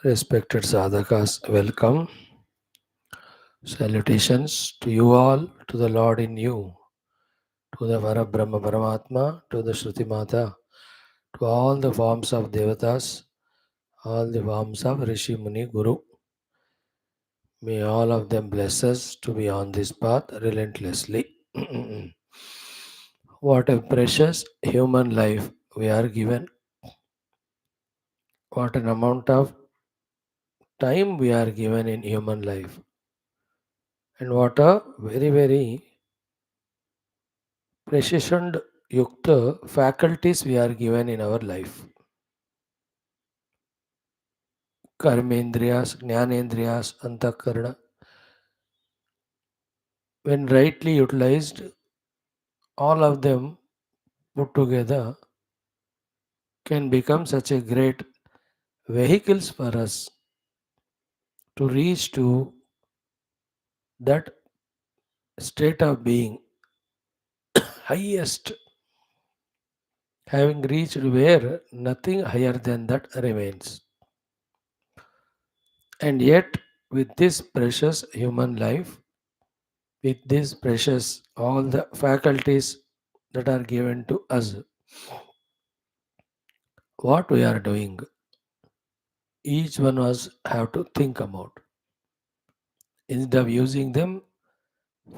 Respected sadhakas, welcome. Salutations to you all, to the Lord in you, to the Parabrahma Paramatma, to the Shruti Mata, to all the forms of Devatas, all the forms of Rishi Muni Guru. May all of them bless us to be on this path relentlessly. What a precious human life we are given. What an amount of time we are given in human life. And what a very precision yukta faculties we are given in our life. Karmendriyas, Jnanendriyas, Antakarana. When rightly utilized, all of them put together can become such a great vehicles for us to reach to that state of being highest, having reached where nothing higher than that remains. And yet, with this precious human life, with this precious all the faculties that are given to us, what we are doing, each one of us have to think about. Instead of using them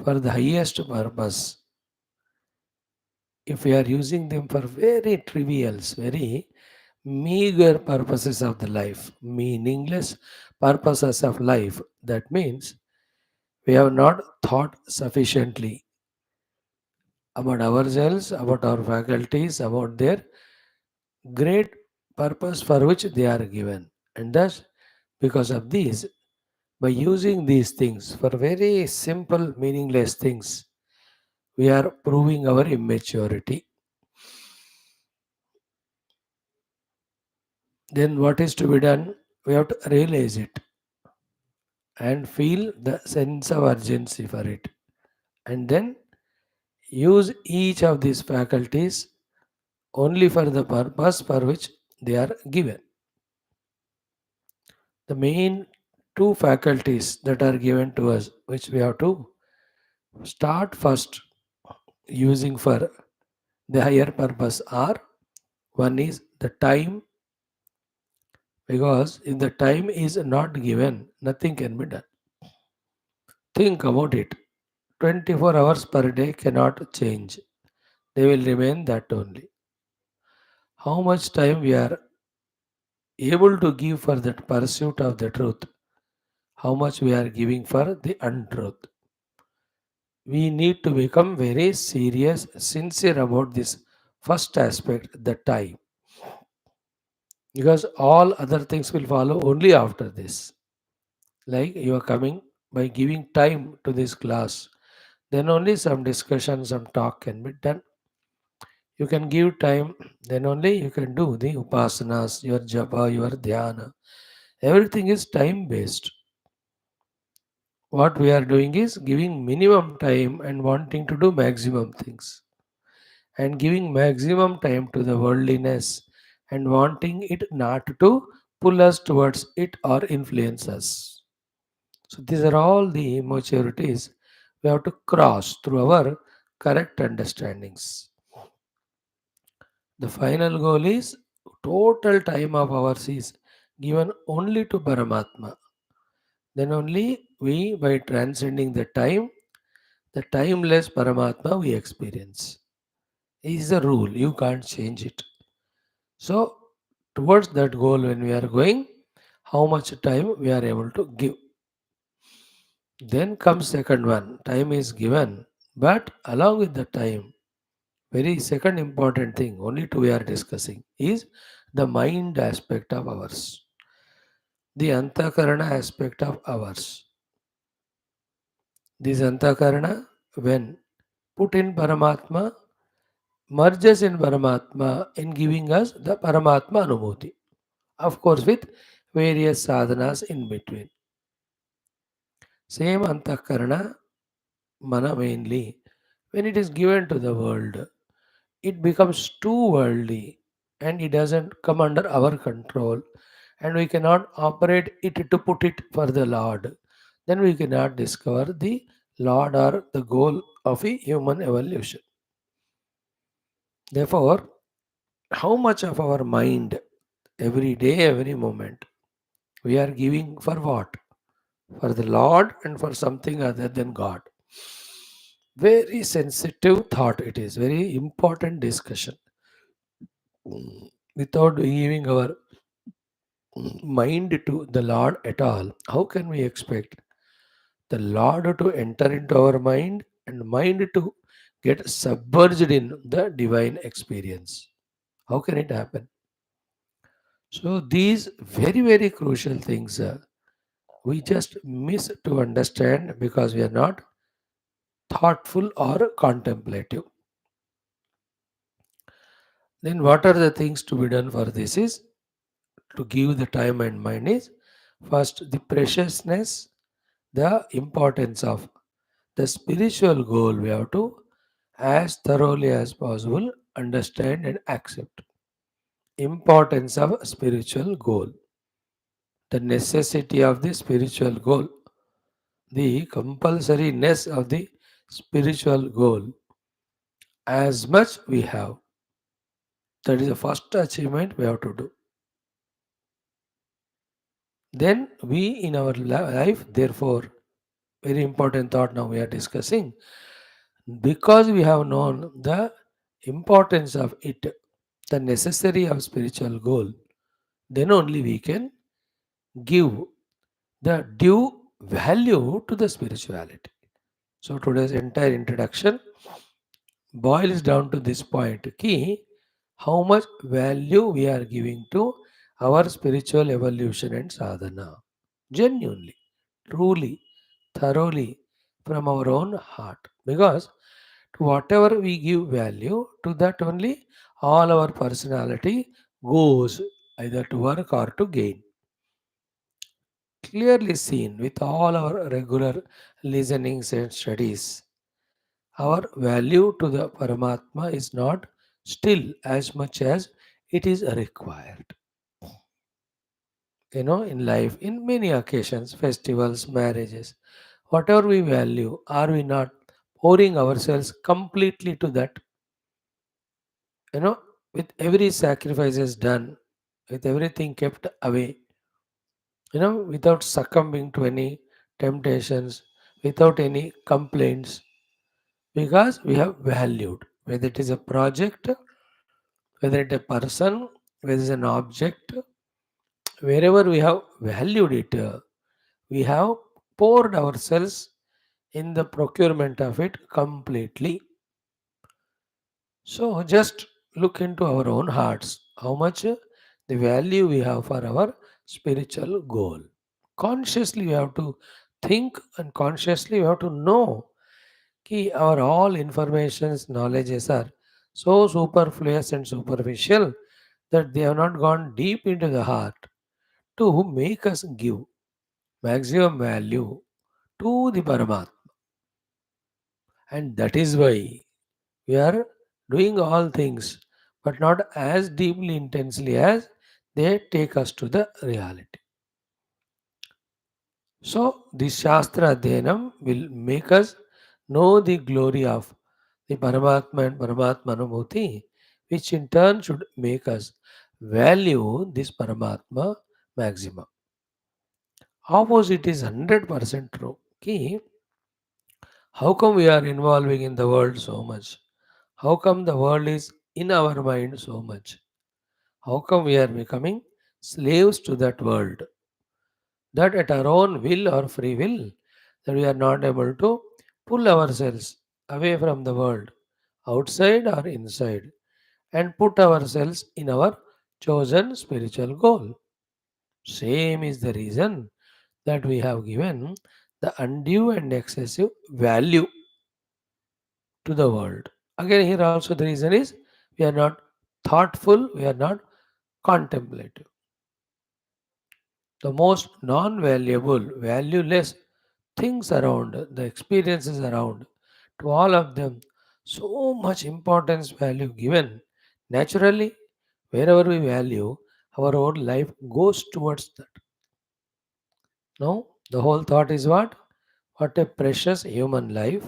for the highest purpose, if we are using them for very trivials, very meager purposes of the life, meaningless purposes of life, that means we have not thought sufficiently about ourselves, about our faculties, about their great purpose for which they are given. And thus, because of these, by using these things for very simple, meaningless things, we are proving our immaturity. Then, what is to be done? We have to realize it and feel the sense of urgency for it. And then use each of these faculties only for the purpose for which they are given. The main two faculties that are given to us, which we have to start first using for the higher purpose, are one is the time, because if the time is not given, nothing can be done. Think about it. 24 hours per day cannot change. They will remain that only. How much time we are able to give for that pursuit of the truth, how much we are giving for the untruth. We need to become very serious, sincere about this first aspect, the time, because all other things will follow only after this. Like you are coming by giving time to this class, then only some discussion, some talk can be done. You can give time, then only you can do the upasanas, your japa, your dhyana. Everything is time based. What we are doing is giving minimum time and wanting to do maximum things, and giving maximum time to the worldliness and wanting it not to pull us towards it or influence us. So these are all the immaturities we have to cross through our correct understandings. The final goal is total time of ours is given only to Paramatma. Then only we, by transcending the timeless Paramatma we experience. Is the rule. You can't change it. So, towards that goal, when we are going, how much time we are able to give. Then comes second one. Time is given, but along with the time, very second important thing, only two we are discussing, is the mind aspect of ours, the antakarana aspect of ours. This antakarana, when put in Paramatma, merges in Paramatma in giving us the Paramatma Anubhuti. Of course, with various sadhanas in between. Same antakarana, mana mainly, when it is given to the world, it becomes too worldly and it doesn't come under our control and we cannot operate it to put it for the Lord, then we cannot discover the Lord or the goal of a human evolution. Therefore, how much of our mind every day, every moment, we are giving for what? For the Lord and for something other than God. Very sensitive thought it is, very important discussion. Without giving our mind to the Lord at all, how can we expect the Lord to enter into our mind to get submerged in the divine experience? How can it happen? So, these very, very crucial things we just miss to understand because we are not thoughtful or contemplative. Then, what are the things to be done for this? Is to give the time and mind is first the preciousness, the importance of the spiritual goal we have to as thoroughly as possible understand and accept. Importance of spiritual goal, the necessity of the spiritual goal, the compulsoriness of the spiritual goal. As much we have, that is the first achievement we have to do. Then we in our life, therefore, very important thought now we are discussing, because we have known the importance of it, the necessary of spiritual goal, then only we can give the due value to the spirituality. So today's entire introduction boils down to this point key, how much value we are giving to our spiritual evolution and sadhana. Genuinely, truly, thoroughly, from our own heart. Because to whatever we give value, to that only all our personality goes either to work or to gain. Clearly seen with all our regular listenings and studies. Our value to the Paramatma is not still as much as it is required. In life, in many occasions, festivals, marriages, whatever we value, are we not pouring ourselves completely to that? You know, with every sacrifices done, with everything kept away, without succumbing to any temptations, without any complaints, because we have valued, whether it is a project, whether it is a person, whether it is an object, wherever we have valued it, we have poured ourselves in the procurement of it completely. So just look into our own hearts, how much the value we have for our spiritual goal. Consciously we have to think and consciously we have to know कि our all informations, knowledges are so superfluous and superficial that they have not gone deep into the heart to make us give maximum value to the Paramatma. And that is why we are doing all things, but not as deeply, intensely as they take us to the reality. So, this Shastra Adhyanam will make us know the glory of the Paramatma and Paramatma Anubhuti, which in turn should make us value this Paramatma maximum. Opposite is 100% true. Ki, how come we are involving in the world so much? How come the world is in our mind so much? How come we are becoming slaves to that world? That at our own will or free will, that we are not able to pull ourselves away from the world, outside or inside, and put ourselves in our chosen spiritual goal. Same is the reason that we have given the undue and excessive value to the world. Again, here also the reason is we are not thoughtful, we are not contemplative. The most non valuable, valueless things around, the experiences around, to all of them, so much importance value given. Naturally, wherever we value, our whole life goes towards that. No, the whole thought is what? What a precious human life,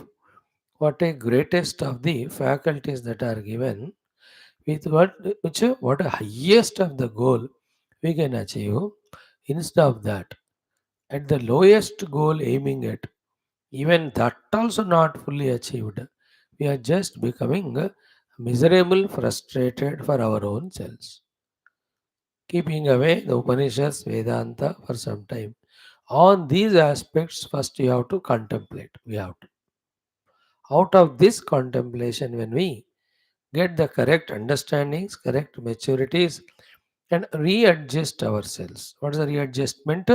what a greatest of the faculties that are given, with what a highest of the goal we can achieve. Instead of that, at the lowest goal aiming at, even that also not fully achieved, we are just becoming miserable, frustrated for our own selves. Keeping away the Upanishads, Vedanta for some time. On these aspects, first you have to contemplate. We have to. Out of this contemplation, when we get the correct understandings, correct maturities, and readjust ourselves. What is the readjustment?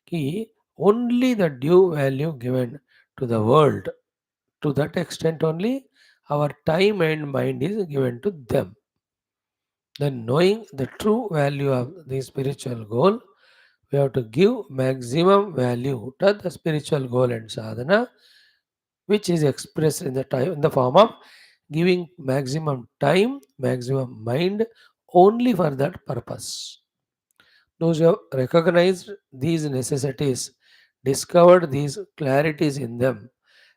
Ki only the due value given to the world. To that extent only our time and mind is given to them. Then knowing the true value of the spiritual goal, we have to give maximum value to the spiritual goal and sadhana, which is expressed in the time in the form of giving maximum time, maximum mind only for that purpose. Those who have recognized these necessities, discovered these clarities in them,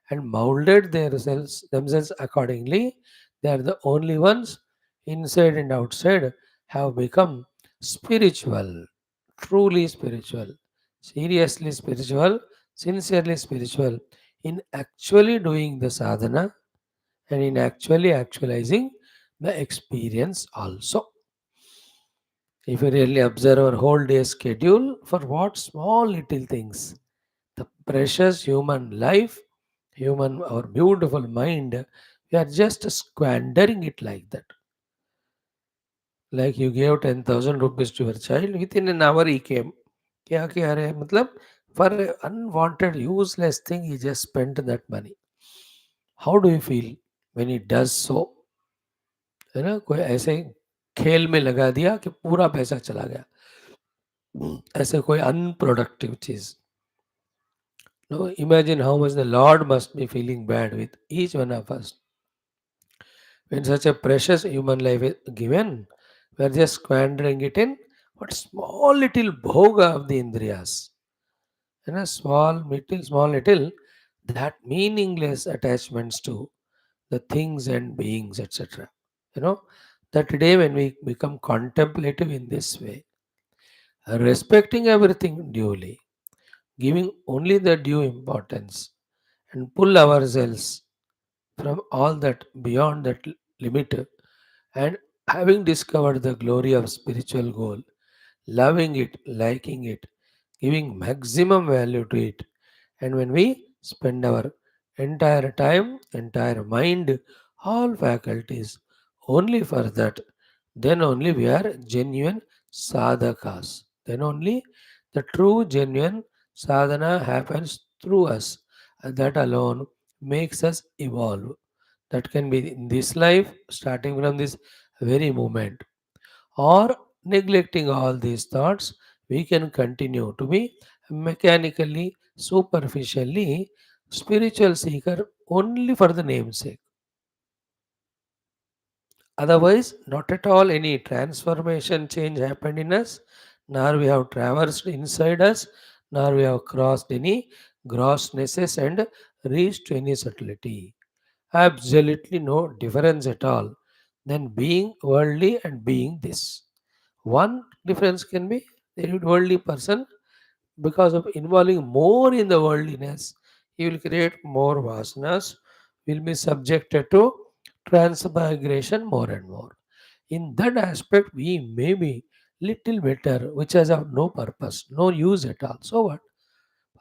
and molded themselves accordingly, they are the only ones inside and outside have become spiritual, truly spiritual, seriously spiritual, sincerely spiritual, in actually doing the sadhana and in actually actualizing the experience also. If you really observe our whole day schedule, for what small little things, the precious human life, human our beautiful mind, we are just squandering it like that. Like you gave 10,000 rupees to your child, within an hour he came. क्या किया रे मतलब for a unwanted useless thing he just spent that money. How do you feel when he does so? है ना, कोई ऐसे ही खेल में लगा दिया कि पूरा पैसा चला गया. ऐसे कोई अनप्रोडक्टिव चीज. No, imagine how much the Lord must be feeling bad with each one of us when such a precious human life is given. We are just squandering it in what small little bhoga of the indriyas. And a small little, that meaningless attachments to the things and beings, etc. You know, that day when we become contemplative in this way, respecting everything duly, giving only the due importance, and pull ourselves from all that beyond that limit, and having discovered the glory of spiritual goal, loving it, liking it, giving maximum value to it, and when we spend our entire time, entire mind, all faculties only for that, then only we are genuine sadhakas. Then only the true genuine sadhana happens through us. And that alone makes us evolve. That can be in this life, starting from this very moment, or neglecting all these thoughts, we can continue to be mechanically, superficially spiritual seeker only for the namesake. Otherwise, not at all any transformation change happened in us, nor we have traversed inside us, nor we have crossed any grossnesses and reached any subtlety. Absolutely no difference at all than being worldly and being this. One difference can be the worldly person, because of involving more in the worldliness, he will create more vasanas, will be subjected to transmigration more and more. In that aspect, we may be little better, which has of no purpose, no use at all. So what?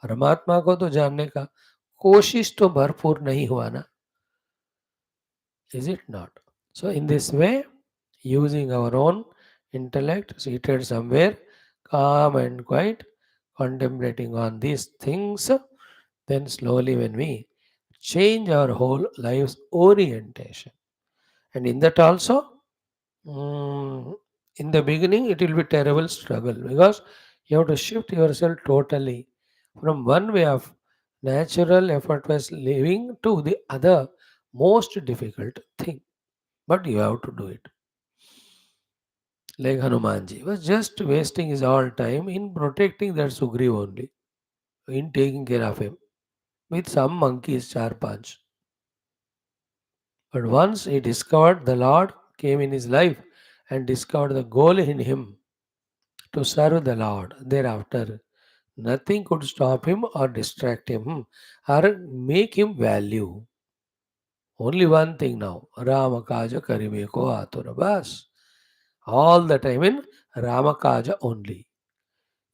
परमात्मा को तो जानने का कोशिश तो भरपूर नहीं हुआ ना. Is it not? So, in this way, using our own intellect, seated somewhere, calm and quiet, contemplating on these things, then slowly, when we change our whole life's orientation, and in that also, mm, in the beginning, it will be terrible struggle because you have to shift yourself totally from one way of natural effortless living to the other most difficult thing, but you have to do it. Like Hanumanji was just wasting his all time in protecting that Sugriv only, in taking care of him with some monkey's charpanch. But once he discovered the Lord came in his life and discovered the goal in him to serve the Lord. Thereafter, nothing could stop him or distract him or make him value. Only one thing now, Ramakaja Karimeko Atura. Bas. All the time in Ramakaja only.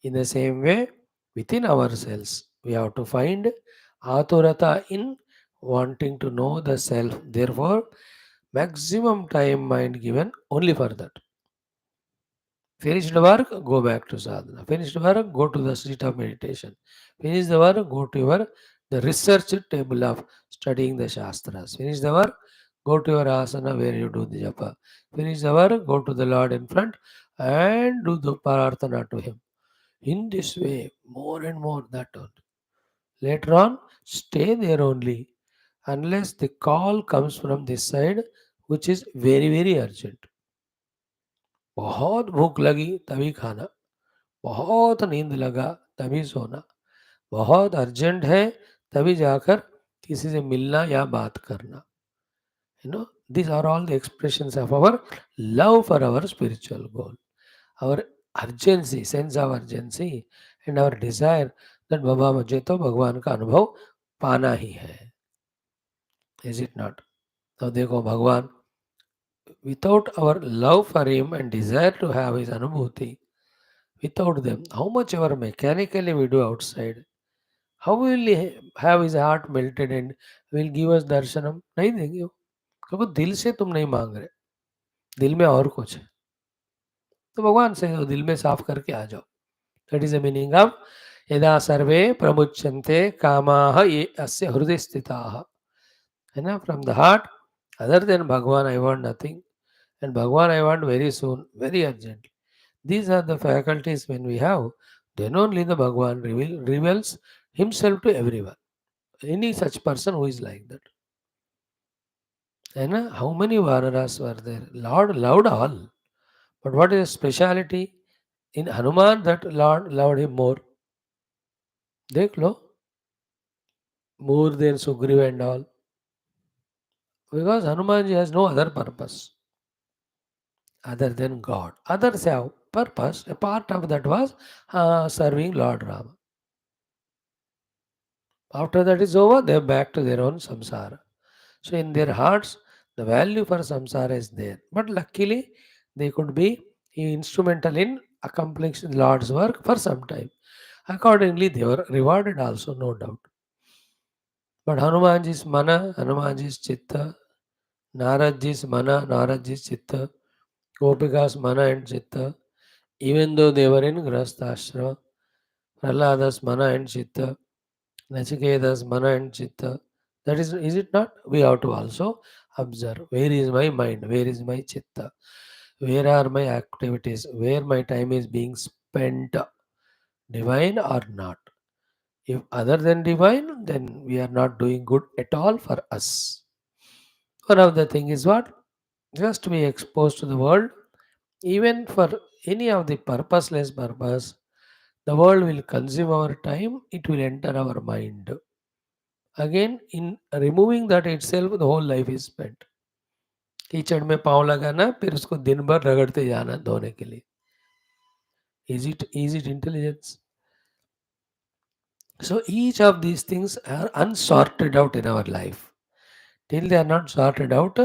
In the same way, within ourselves, we have to find Aturata in wanting to know the self. Therefore, maximum time mind given only for that. Finish the work, go back to sadhana. Finish the work, go to the seat of meditation. Finish the work, go to your the research table of studying the shastras. Finish the work, go to your asana where you do the japa. Finish the work, go to the Lord in front and do the prarthana to Him. In this way, more and more that only. Later on, stay there only unless the call comes from this side, which is very, very urgent. बहुत भूख लगी तभी खाना, बहुत नींद लगा तभी सोना, बहुत अर्जेंट है तभी जाकर किसी से मिलना या बात करना. These are all the expressions of our love for our spiritual goal, our urgency, sense of urgency, and our desire that बाबा मुझे तो भगवान का अनुभव पाना ही है. Is it not? तो देखो भगवान, without our love for him and desire to have his अनुभूति, without them, how much ever mechanically we do outside, how will he have his heart melted and will give us darshanam? नहीं देंगे वो, क्योंकि दिल से तुम नहीं मांग रहे, दिल में और कुछ है. तो भगवान से वो दिल में साफ करके आ जाओ. That is the meaning of यदा सर्वे प्रमुच्यन्ते कामाः ये अस्य हृदय स्थिताः. है ना, from the heart, other than Bhagwan I want nothing, and Bhagwan I want very soon, very urgently. These are the faculties when we have, then only the Bhagwan reveals himself to everyone. Any such person who is like that. And how many Vanaras were there? Lord loved all. But what is the speciality in Hanuman that Lord loved him more? देख लो, more than Sugriva and all. Because Hanumanji has no other purpose other than God. Others have purpose. A part of that was serving Lord Rama. After that is over, they are back to their own samsara. So in their hearts, the value for samsara is there. But luckily, they could be instrumental in accomplishing Lord's work for some time. Accordingly, they were rewarded also, no doubt. But Hanumanji's mana, Hanumanji's chitta, Naradji's mana, Naradji's chitta, Gopika's mana and chitta, even though they were in Grasthashrama, Prahlada's mana and chitta, Nachiketa's mana and chitta. That is it not? We have to also observe where is my mind, where is my chitta, where are my activities, where my time is being spent, divine or not. If other than divine, then we are not doing good at all for us. One of the thing is what? Just to be exposed to the world, even for any of the purposeless purpose, the world will consume our time, it will enter our mind. Again, in removing that itself, the whole life is spent. कीचड़ में पाँव लगाना, फिर उसको दिन भर रगड़ते जाना धोने के लिए. Is it intelligence? So each of these things are unsorted out in our life. Till they are not sorted out,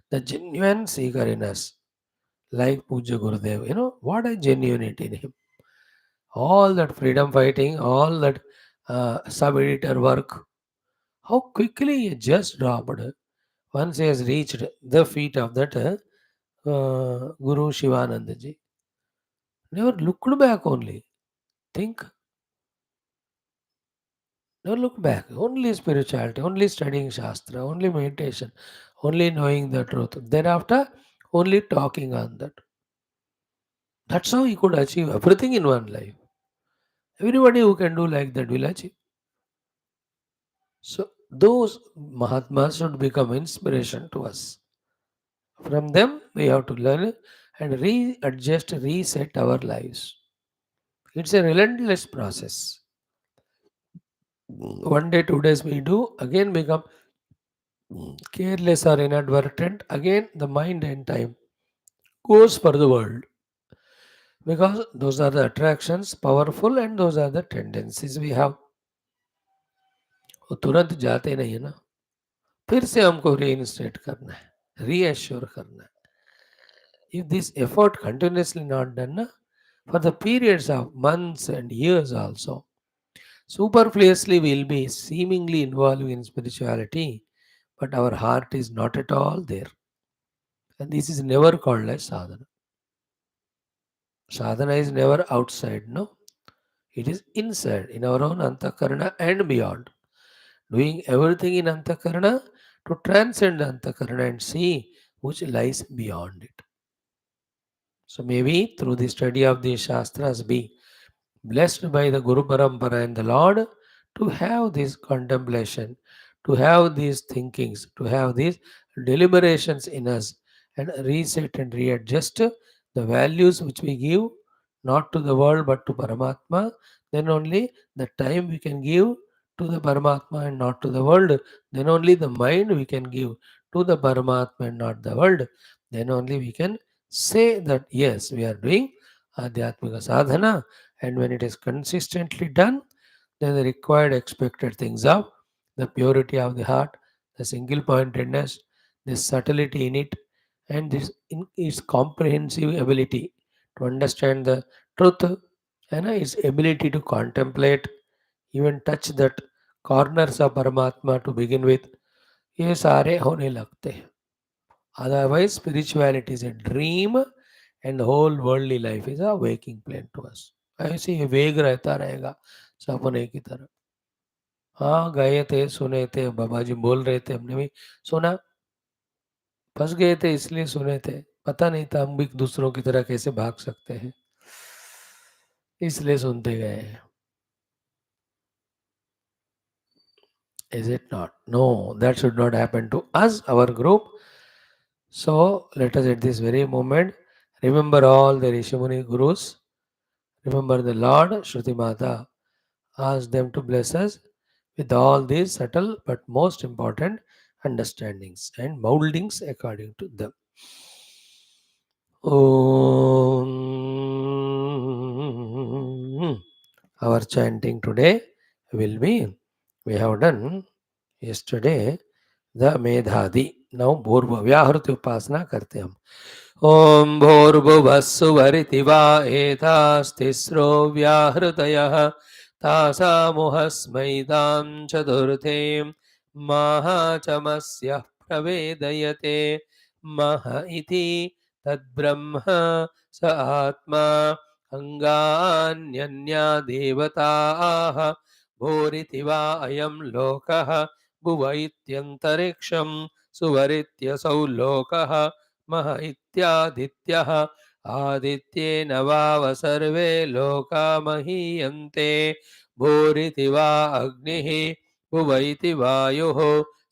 the genuine seeker in us, like Puja Gurudev, what a genuinity in him. All that freedom fighting, all that sub-editor work, how quickly he just dropped. Once he has reached the feet of that Guru Shivanandaji, never looked back only. Think, never look back. Only spirituality, only studying Shastra, only meditation, only knowing the truth. Thereafter, only talking on that. That's how he could achieve everything in one life. Everybody who can do like that will achieve. So those Mahatmas should become inspiration to us. From them, we have to learn and readjust, reset our lives. It's a relentless process. One day, 2 days we do, again become careless or inadvertent, again the mind and time goes for the world. Because those are the attractions, powerful, and those are the tendencies we have. वो तुरंत जाते नहीं है ना, फिर से हमको reinstate करना है, रीएश्योर करना है. If this effort continuously not done na, for the periods of months and years also, superfluously we will be seemingly involved in spirituality, but our heart is not at all there. And this is never called as sadhana. Sadhana is never outside, no. It is inside, in our own antakarana and beyond. Doing everything in antakarana to transcend antakarana and see which lies beyond it. So maybe through the study of the Shastras be blessed by the Guru Parampara and the Lord to have this contemplation, to have these thinkings, to have these deliberations in us and reset and readjust the values which we give not to the world but to Paramatma. Then only the time we can give to the Paramatma and not to the world. Then only the mind we can give to the Paramatma and not the world. Then only we can say that yes, we are doing Adhyatmika sadhana, and when it is consistently done, then the required expected things of the purity of the heart, the single pointedness, the subtlety in it, and this in its comprehensive ability to understand the truth and its ability to contemplate, even touch that corners of Paramatma to begin with, ये सारे होने लगते हैं. Otherwise, spirituality is a dream and the whole worldly life is a waking plan to us. ऐसे ही वेग रहता रहेगा सपने की तरह. हाँ, गए थे, सुने थे, बाबा जी बोल रहे थे, हमने भी सुना. फंस गए थे इसलिए सुने थे. पता नहीं था हम भी दूसरों की तरह कैसे भाग सकते हैं. इसलिए सुनते गए हैं. Is it not? No, that should not happen to us, our group. So let us at this very moment remember all the Rishimuni Gurus. Remember the Lord, Shruti Mata. Ask them to bless us with all these subtle but most important understandings and moldings according to them. Om. Our chanting today will be, we have done yesterday the Medhadi. Now Bhurva Vyahruti Upasana करते हम. ॐ भूर्भुवस्सुवरिति वा एतास्तिस्रो व्याहृतयः तासामुहस्मै तां चतुर्थीं माहाचमस्यः प्रवेदयते मह इति तद्ब्रह्म स आत्मा अङ्गान्यन्या देवताः भूरिति वा अयं लोकः भुव इत्यन्तरिक्षं सुवरित्यसौ लोकः मह इत्यादित्यः आदित्येन वाव सर्वे लोका महीयन्ते भूरिति वा अग्निः भुव इति वायुः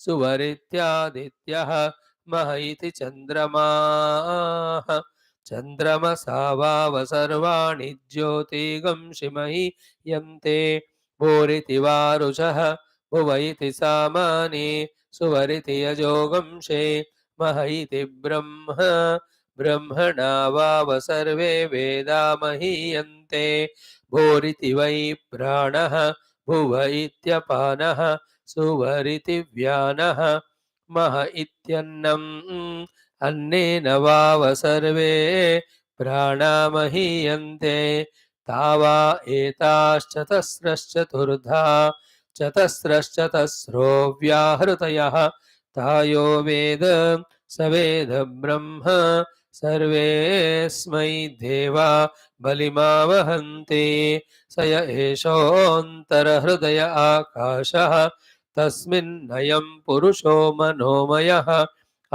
सुवरित्यादित्यः मह इति चन्द्रमाः चन्द्रमसा वाव सर्वाणि ज्योतिगंसि महीयन्ते भूरिति वा रुचः भुव इति सामानि सुवरिति यजोगंशे मह इति ब्रह्म ब्रह्मणा वाव सर्वे वेदा महीयन्ते भूरिति वै प्राणः भुव इत्यपानः सुवरिति व्यानः मह इत्यन्नम् अन्नेन वाव सर्वे प्राणा महीयन्ते तावा एताश्चतस्रश्चतुर्धा चतस्रश्चतस्रो व्याहृतयः तायो वेद स वेद ब्रह्म सर्वेऽस्मै देवा बलिमावहन्ति स य एषोऽन्तरहृदय आकाशः तस्मिन्नयं पुरुषो मनोमयः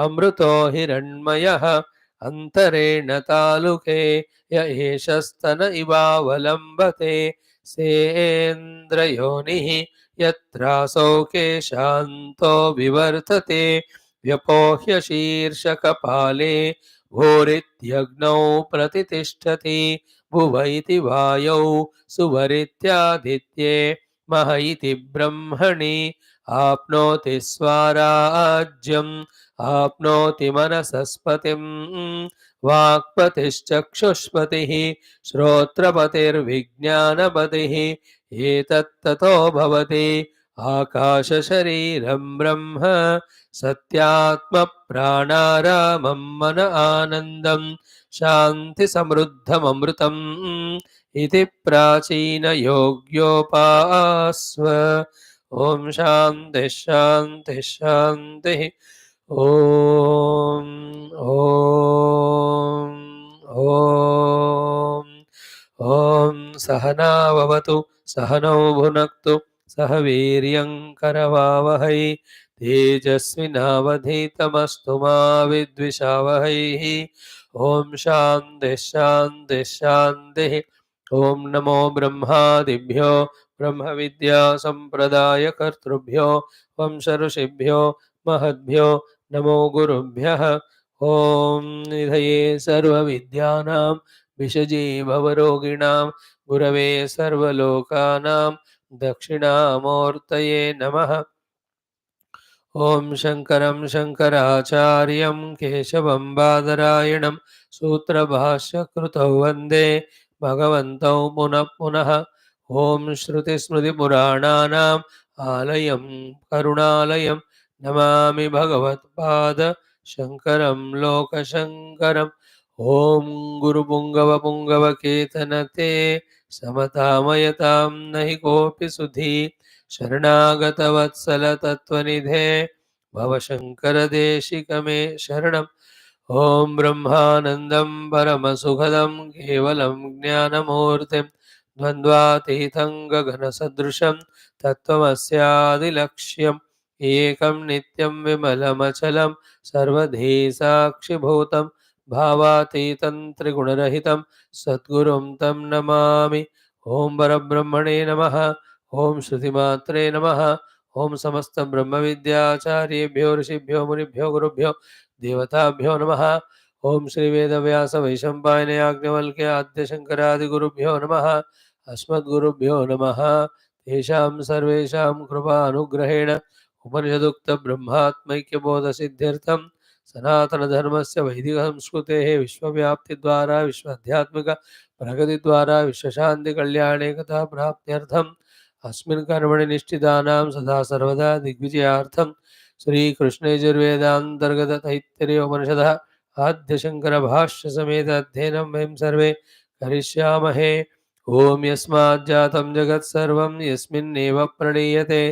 अमृतो हिरण्मयः अन्तरेण तालुके य एषस्तन इवावलम्बते सेन्द्रयोनिः यत्रासौ केशान्तो विवर्तते व्यपोह्य शीर्षकपाले भूरित्यग्नौ प्रतितिष्ठति भुव इति वायौ सुवरित्यादित्ये मह इति ब्रह्मणि आप्नोति स्वराज्यम् आप्नोति मनसस्पतिम् वाक्पतिश्चक्षुष्पतिः श्रोत्रपतिर्विज्ञानपतिः एतत्ततो भवति आकाशशरीरं ब्रह्म सत्यात्मप्राणारामं मन आनन्दं शान्तिसमृद्धममृतम् इति प्राचीनयोग्योपास्व ॐ शान्तिः शान्तिः शान्तिः ॐ ॐ ॐ ॐ सहनाववतु सहनौ भुनक्तु सह वीर्यं करवावहै तेजस्विनावधीतमस्तु मा विद्विषावहैः ॐ शान्तिः शान्तिः शान्तिः ॐ नमो ब्रह्मादिभ्यो ब्रह्मविद्यासम्प्रदायकर्तृभ्यो वंशऋषिभ्यो महद्भ्यो नमो गुरुभ्यः ॐ निधये सर्वविद्यानां विषजे भवरोगिणां गुरवे सर्वलोकानां दक्षिणामूर्तये नमः ॐ शङ्करं शङ्कराचार्यं केशवं बादरायणं सूत्रभाष्यकृतौ वन्दे भगवन्तौ पुनः पुनः ॐ श्रुतिस्मृतिपुराणानाम् आलयं करुणालयं नमामि भगवत्पाद शङ्करं लोकशङ्करम् ॐ गुरुपुङ्गवपुङ्गवकेतनते समतामयतां नहि कोऽपि सुधी शरणागतवत्सलतत्त्वनिधे भवशङ्करदेशिकमे शरणम् ॐ ब्रह्मानन्दं परमसुखदं केवलं ज्ञानमूर्तिं द्वन्द्वातीतं गगनसदृशं तत्त्वमस्यादिलक्ष्यम् एकं नित्यं विमलमचलं सर्वधी साक्षिभूतं भावातीतं त्रिगुणरहितं सद्गुरुं तं नमामि ॐ परब्रह्मणे नमः ॐ श्रुतिमात्रे नमः ॐ समस्त ब्रह्मविद्याचार्येभ्यो ऋषिभ्यो मुनिभ्यो गुरुभ्यो देवताभ्यो नमः ॐ श्री वेदव्यास वैशम्पायन याज्ञवल्क्य आद्यशङ्करादिगुरुभ्यो नमः अस्मद्गुरुभ्यो नमः तेषां सर्वेषां कृपानुग्रहेण उपनिषदुक्तब्रह्मात्मैक्यबोधसिद्ध्यर्थं सनातनधर्मस्य वैदिकसंस्कृतेः विश्वव्याप्तिद्वारा विश्वाध्यात्मिक प्रगतिद्वारा विश्वशान्तिकल्याणे प्राप्त्यर्थम् अस्मिन् कर्मणि निष्ठितानां सदा सर्वदा दिग्विजयार्थं श्रीकृष्णयजुर्वेदान्तर्गत तैत्तिरीय उपनिषदः आद्यशङ्करभाष्यसमेत अध्ययनं वयं सर्वे करिष्यामहे ॐ यस्माज्जातं जगत्सर्वं यस्मिन्नेव प्रणीयते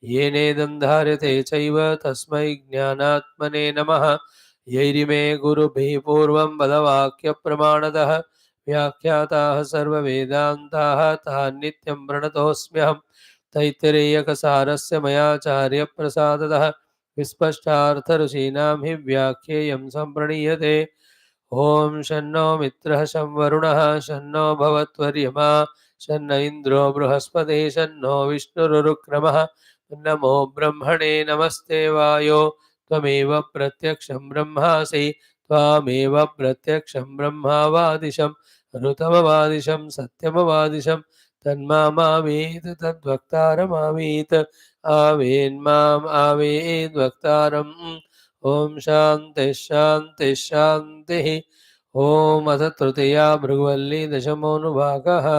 येनेदं धार्यते चैव तस्मै ज्ञानात्मने नमः यैरिमे गुरुभिः पूर्वं पदवाक्यप्रमाणतः व्याख्याताः सर्ववेदान्ताः तान् नित्यं प्रणतोऽस्म्यहं तैत्तिरीयकसारस्य मयाचार्यप्रसादतः विस्पष्टार्थऋषीणां हि व्याख्येयं सम्प्रणीयते ॐ शन्नो मित्रः शं वरुणः शन्नो भवत्वर्यमा शन्न इन्द्रो बृहस्पतिः शन्नो विष्णुरुक्रमः नमो ब्रह्मणे नमस्ते वायो त्वमेव प्रत्यक्षं ब्रह्मासि त्वामेव प्रत्यक्षं ब्रह्मावादिशम् ऋतमवादिशं सत्यमवादिशं तन्मामावेत् तद्वक्तारमावेत् आवेन्माम् आवेद्वक्तारम् ॐ शान्तिः शान्तिः शान्तिः ॐ अथ तृतीया Bhriguvalli दशमोऽनुभागः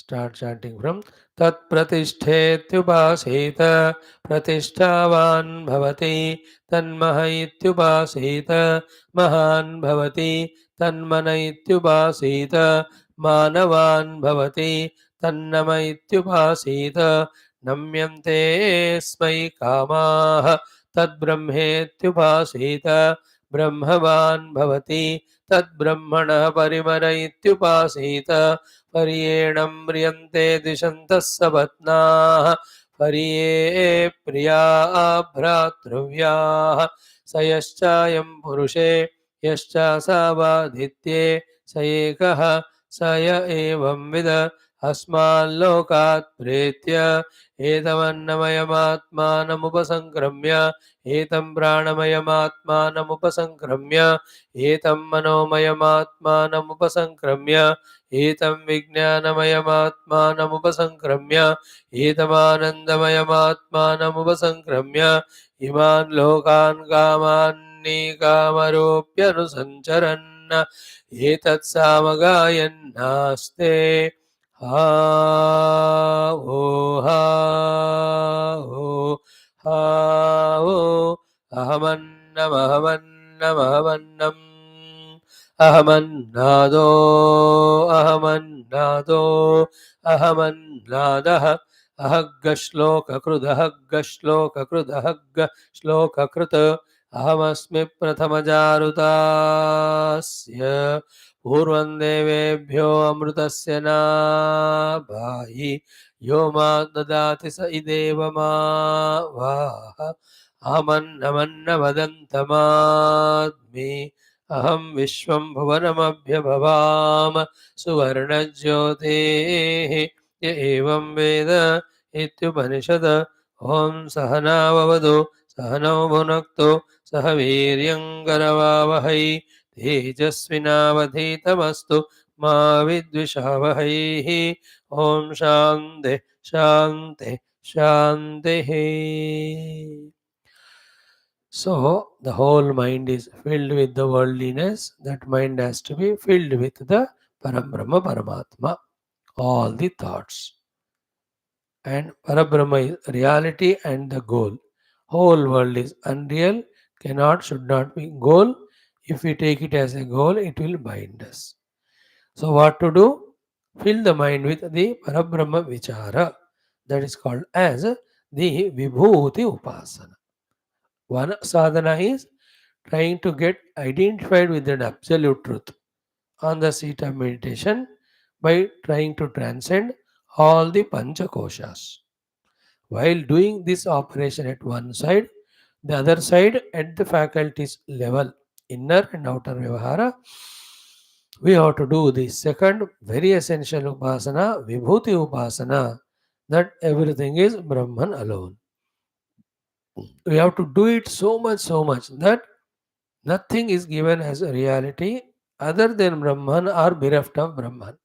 Start chanting from Tat Pratishthethyupaseta Pratishthavan Bhavati Tanmahaityupaseta Mahan Bhavati Tanmanaityupaseta Manavan Bhavati Tannamaityupaseta Namyante Smai Kamaha Tad Brahmetyupaseta Brahmavan Bhavati Tad Brahmana Parimaraityupaseta पर्येणं म्रियन्ते दिशन्तः सपत्नाः पर्ये प्रिया भ्रातृव्याः स यश्चायं पुरुषे यश्चासावादित्ये स एकः स य एवं विद अस्माल्लोकात् प्रेत्य एतमन्नमयमात्मानमुपसङ्क्रम्य एतं प्राणमयमात्मानमुपसङ्क्रम्य एतं मनोमयमात्मानमुपसङ्क्रम्य एतं विज्ञानमयमात्मानमुपसङ्क्रम्य एतमानन्दमयमात्मानमुपसङ्क्रम्य इमान् लोकान् कामान्निकामरोऽप्यनुसञ्चरन् एतत्सामगायन्नास्ते हा ओ हा ओ हा ओ अहमन्नमहमन्नमहमन्नम् अहमन्नादो अहमन्नादो अहमन्नादः अहग्गश्लोककृदहग्गश्लोककृदहग्ग श्लोककृत् अहमस्मि प्रथमजारुतास्य पूर्वं देवेभ्यो अमृतस्य नाभायि यो मा ददाति स इदेव मा वाह अहमन्नमन्नवदन्तमाद्मि अहं विश्वं भुवनमभ्यभवाम सुवर्णज्योतेः य एवं वेद इत्युपनिषद ॐ सहनाववतु सहनौ भुनक्तु सह वीर्यङ्करवावहै तेजस्विनावधीतमस्तु मा विद्विषावहैः ॐ शान्तिः शान्तिः शान्तिः. So the whole mind is filled with the worldliness. That mind has to be filled with the Parabrahma Paramatma, all the thoughts. And Parabrahma is reality and the goal. Whole world is unreal, cannot, should not be goal. If we take it as a goal, it will bind us. So what to do? Fill the mind with the Parabrahma Vichara. That is called as the Vibhuti Upasana. One sadhana is trying to get identified with an absolute truth on the seat of meditation by trying to transcend all the panchakoshas. While doing this operation at one side, the other side at the faculties level, inner and outer vyavahara, we have to do the second very essential upasana, Vibhuti Upasana, that everything is Brahman alone. We have to do it so much that nothing is given as a reality other than Brahman or bereft of Brahman.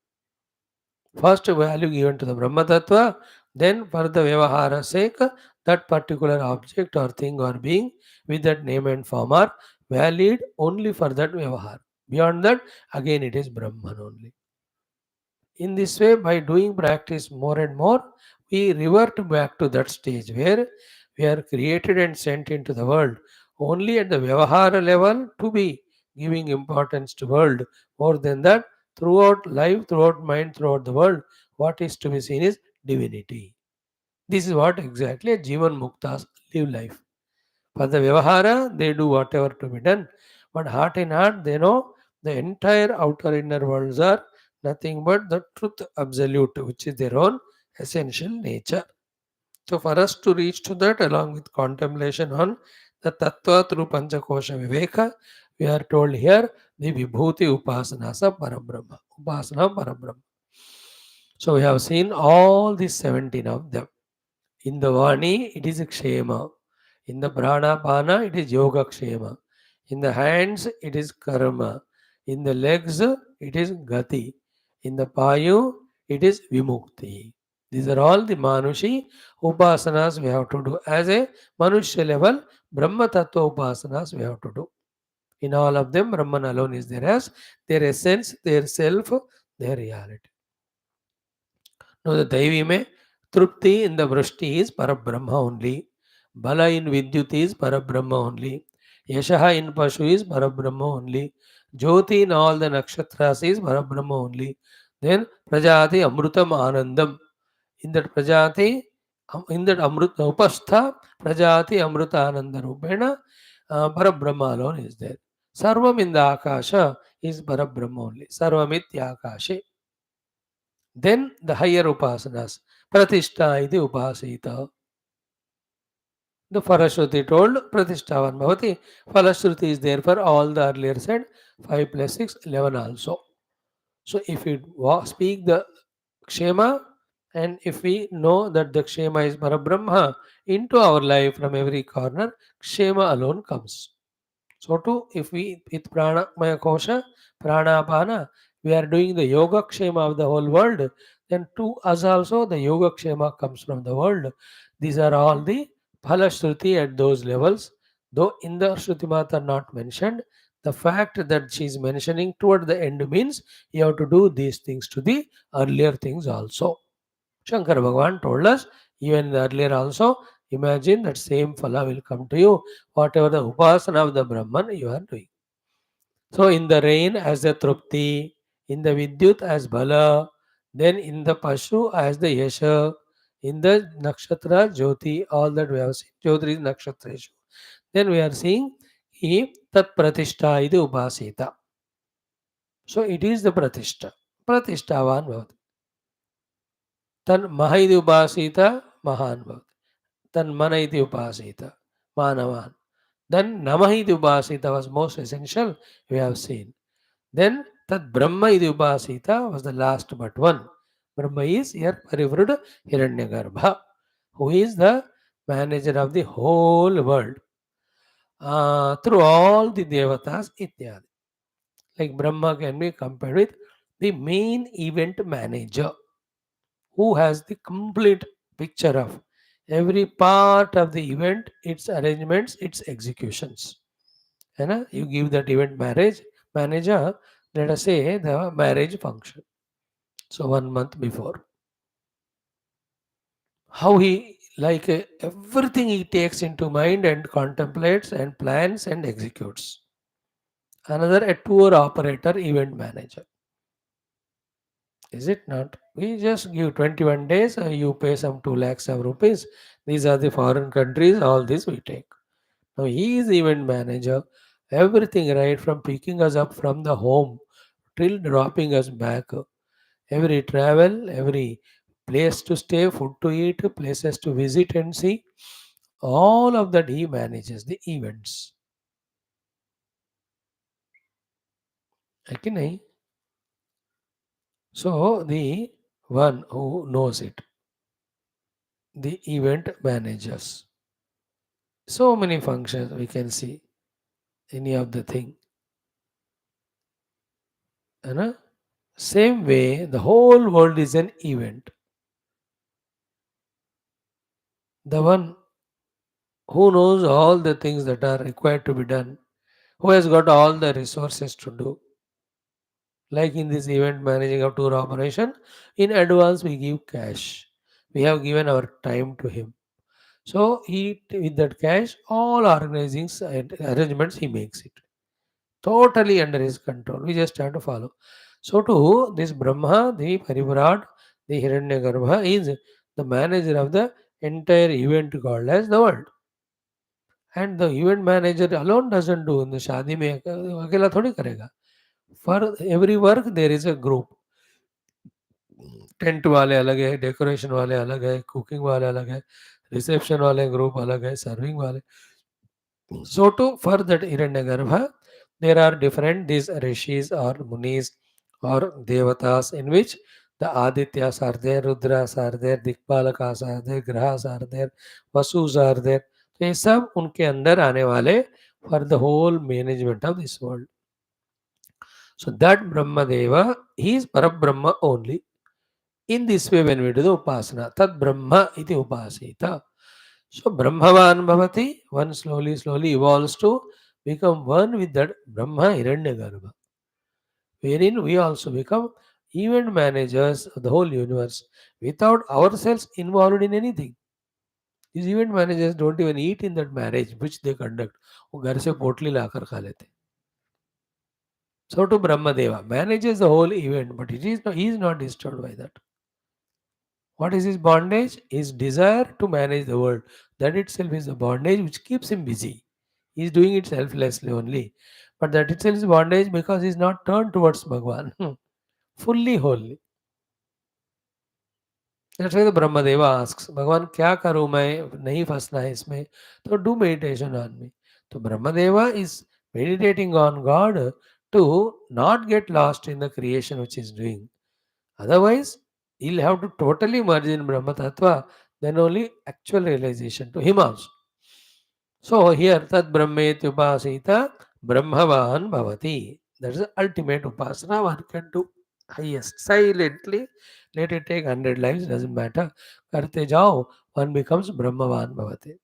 First value given to the Brahma Tattva, then for the Vyavahara sake, that particular object or thing or being with that name and form are valid only for that Vyavahara. Beyond that, again it is Brahman only. In this way, by doing practice more and more, we revert back to that stage where we are created and sent into the world only at the Vyavahara level to be giving importance to world. More than that, throughout life, throughout mind, throughout the world, what is to be seen is divinity. This is what exactly a Jivan Muktas live life. For the Vyavahara, they do whatever to be done. But heart in heart, they know the entire outer inner worlds are nothing but the truth absolute, which is their own essential nature. So for us to reach to that, along with contemplation on the Tattva through Panchakosha Viveka, we are told here the Vibhuti Upasanasa Parabrahma. Upasana Parabrahma. So we have seen all these 17 of them. In the Vani, it is Kshema. In the Pranapana, it is Yoga Kshema. In the hands, it is Karma. In the legs, it is Gati. In the Payu, it is Vimukti. These are all the Manushi Upasanas we have to do. As a Manushya level, Brahma Tattva Upasanas we have to do. In all of them, Brahman alone is there as their essence, their self, their reality. Now the Daivi mein Trupti in the Vrishti is Parabrahma only. Bala in Vidyut is Parabrahma only. Yashaha in Pashu is Parabrahma only. Jyoti in all the nakshatras is Parabrahma only. Then Prajati Amrutam Anandam. In that Prajati, in that Amruta Upastha, Prajati Amruta Ananda Rupena, Parabrahma alone is there. Sarvam in the Akasha is Parabrahma only. Sarvamitya Akashe. Then the higher upasanas. Pratishtha iti upasita. The Farashruti told Pratishtavan Bhavati. Falashruti is there for all the earlier said 5 plus 6, 11 also. So if you speak the Kshema, and if we know that the Kshema is Parabrahma into our life from every corner, Kshema alone comes. So too, if we with Pranamaya Kosha, Pranapana, we are doing the Yoga Kshema of the whole world, then to us also the Yoga Kshema comes from the world. These are all the Phala Shruti at those levels. Though in the Shruti Mata not mentioned, the fact that she is mentioning toward the end means you have to do these things to the earlier things also. Shankara Bhagavan told us even earlier also, imagine that same phala will come to you, whatever the upasana of the Brahman you are doing. So in the rain as the Trupti, in the Vidyut as Bala, then in the Pashu as the Yasha, in the Nakshatra Jyoti, all that we have seen, Jyotri is Nakshatreshu. Then we are seeing he Tat Pratishta iti Upasita. So it is the Pratishta. Pratishtavan bhavati. Tan Maha iti Upasita, Mahan bhavati. Then mana iti upasita, manavan. Then namaha iti upasita was most essential, we have seen. Then tad brahma iti upasita was the last but one. Brahma is here Parivruddha Hiranyagarbha, who is the manager of the whole world through all the devatas ityadi. Like Brahma can be compared with the main event manager who has the complete picture of every part of the event, its arrangements, its executions. You give that event marriage manager, let us say the marriage function. So 1 month before, how he like everything he takes into mind and contemplates and plans and executes. Another a tour operator, event manager. Is it not? We just give 21 days, you pay some 2 lakhs of rupees. These are the foreign countries, all this we take. Now he is event manager. Everything right from picking us up from the home till dropping us back. Every travel, every place to stay, food to eat, places to visit and see. All of that he manages the events. Okay, so the one who knows it, the event managers. So many functions we can see any of the thing. You know? Same way, the whole world is an event. The one who knows all the things that are required to be done, who has got all the resources to do. Like in this event managing of tour operation, in advance we give cash. We have given our time to him. So he with that cash, all organizing and arrangements he makes it. Totally under his control. We just have to follow. So to this Brahma, the Parivrad, the Hiranyagarbha is the manager of the entire event called as the world. And the event manager alone doesn't do. In the शादी में अकेला थोड़ी करेगा. For every work there is a group. Tent वाले अलग है, decoration वाले अलग है, कुकिंग वाले अलग है, रिसेप्शन वाले ग्रुप अलग है, सर्विंग वाले. So too for that Hiranyagarbha, there are different these rishis or munis or devatas in which the Adityas are there, Rudras are there, Dikpalakas are there, Grahas are there, Vasus are there. तो ये सब उनके अंदर आने वाले for the whole management of this world. So that Brahma Deva, he is Parabrahma only. In this way, when we do the upasana, tad Brahma iti upasita. So Brahmavan bhavati, one slowly evolves to become one with that Brahma Hiranyagarbha, wherein we also become event managers of the whole universe without ourselves involved in anything. These event managers don't even eat in that marriage which they conduct. वो घर से पोटली लाकर खा लेते. So to Brahmadeva manages the whole event, but he is not disturbed by that. What is his bondage? His desire to manage the world. That itself is a bondage which keeps him busy. He is doing it selflessly only. But that itself is bondage because he is not turned towards Bhagwan. Fully wholly. That's why the Brahmadeva asks, भगवान क्या करूं मैं नहीं फंसना है इसमें तो do meditation on me. So Brahmadeva is meditating on God to not get lost in the creation which he is doing. Otherwise, He'll have to totally merge in Brahma Tattva, then only actual realization to him also. So here Tad Brahmet Upasita Brahmavan Bhavati. That's the ultimate upasana one can do. Highest. Silently. Let it take 100 lives, doesn't matter. Karte jao, one becomes Brahmavan Bhavati.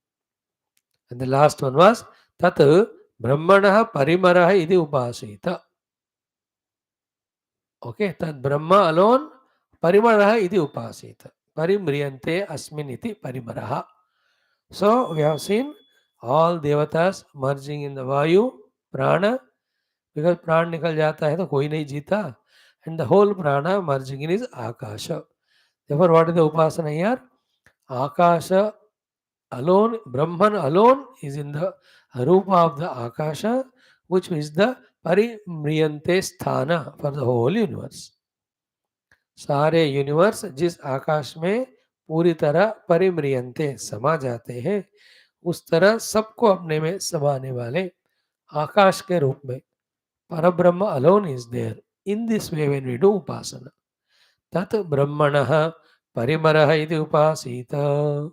And the last one was Tat Brahmanaha Parimaraha Idi Upasita. Okay, Tad Brahma alone Parimaraha Idi Upasita. Parimriyante Asmin iti Parimaraha. So we have seen all devatas merging in the Vayu, Prana, because प्राण निकल जाता है तो कोई नहीं जीता, and the whole prana merging in is Akasha. Therefore, what is the upasana here? Akasha alone, Brahman alone is in the Rupa of the Akasha, which is the Parimriyante Sthana for the whole universe. सारे universe जिस आकाश में पूरी तरह परिम्रियंते समा जाते हैं, उस तरह सबको अपने में समाने वाले आकाश के रूप में परब्रह्म alone is there. In this way, when we do upasana, tat brahmanah parimarah iti upasita.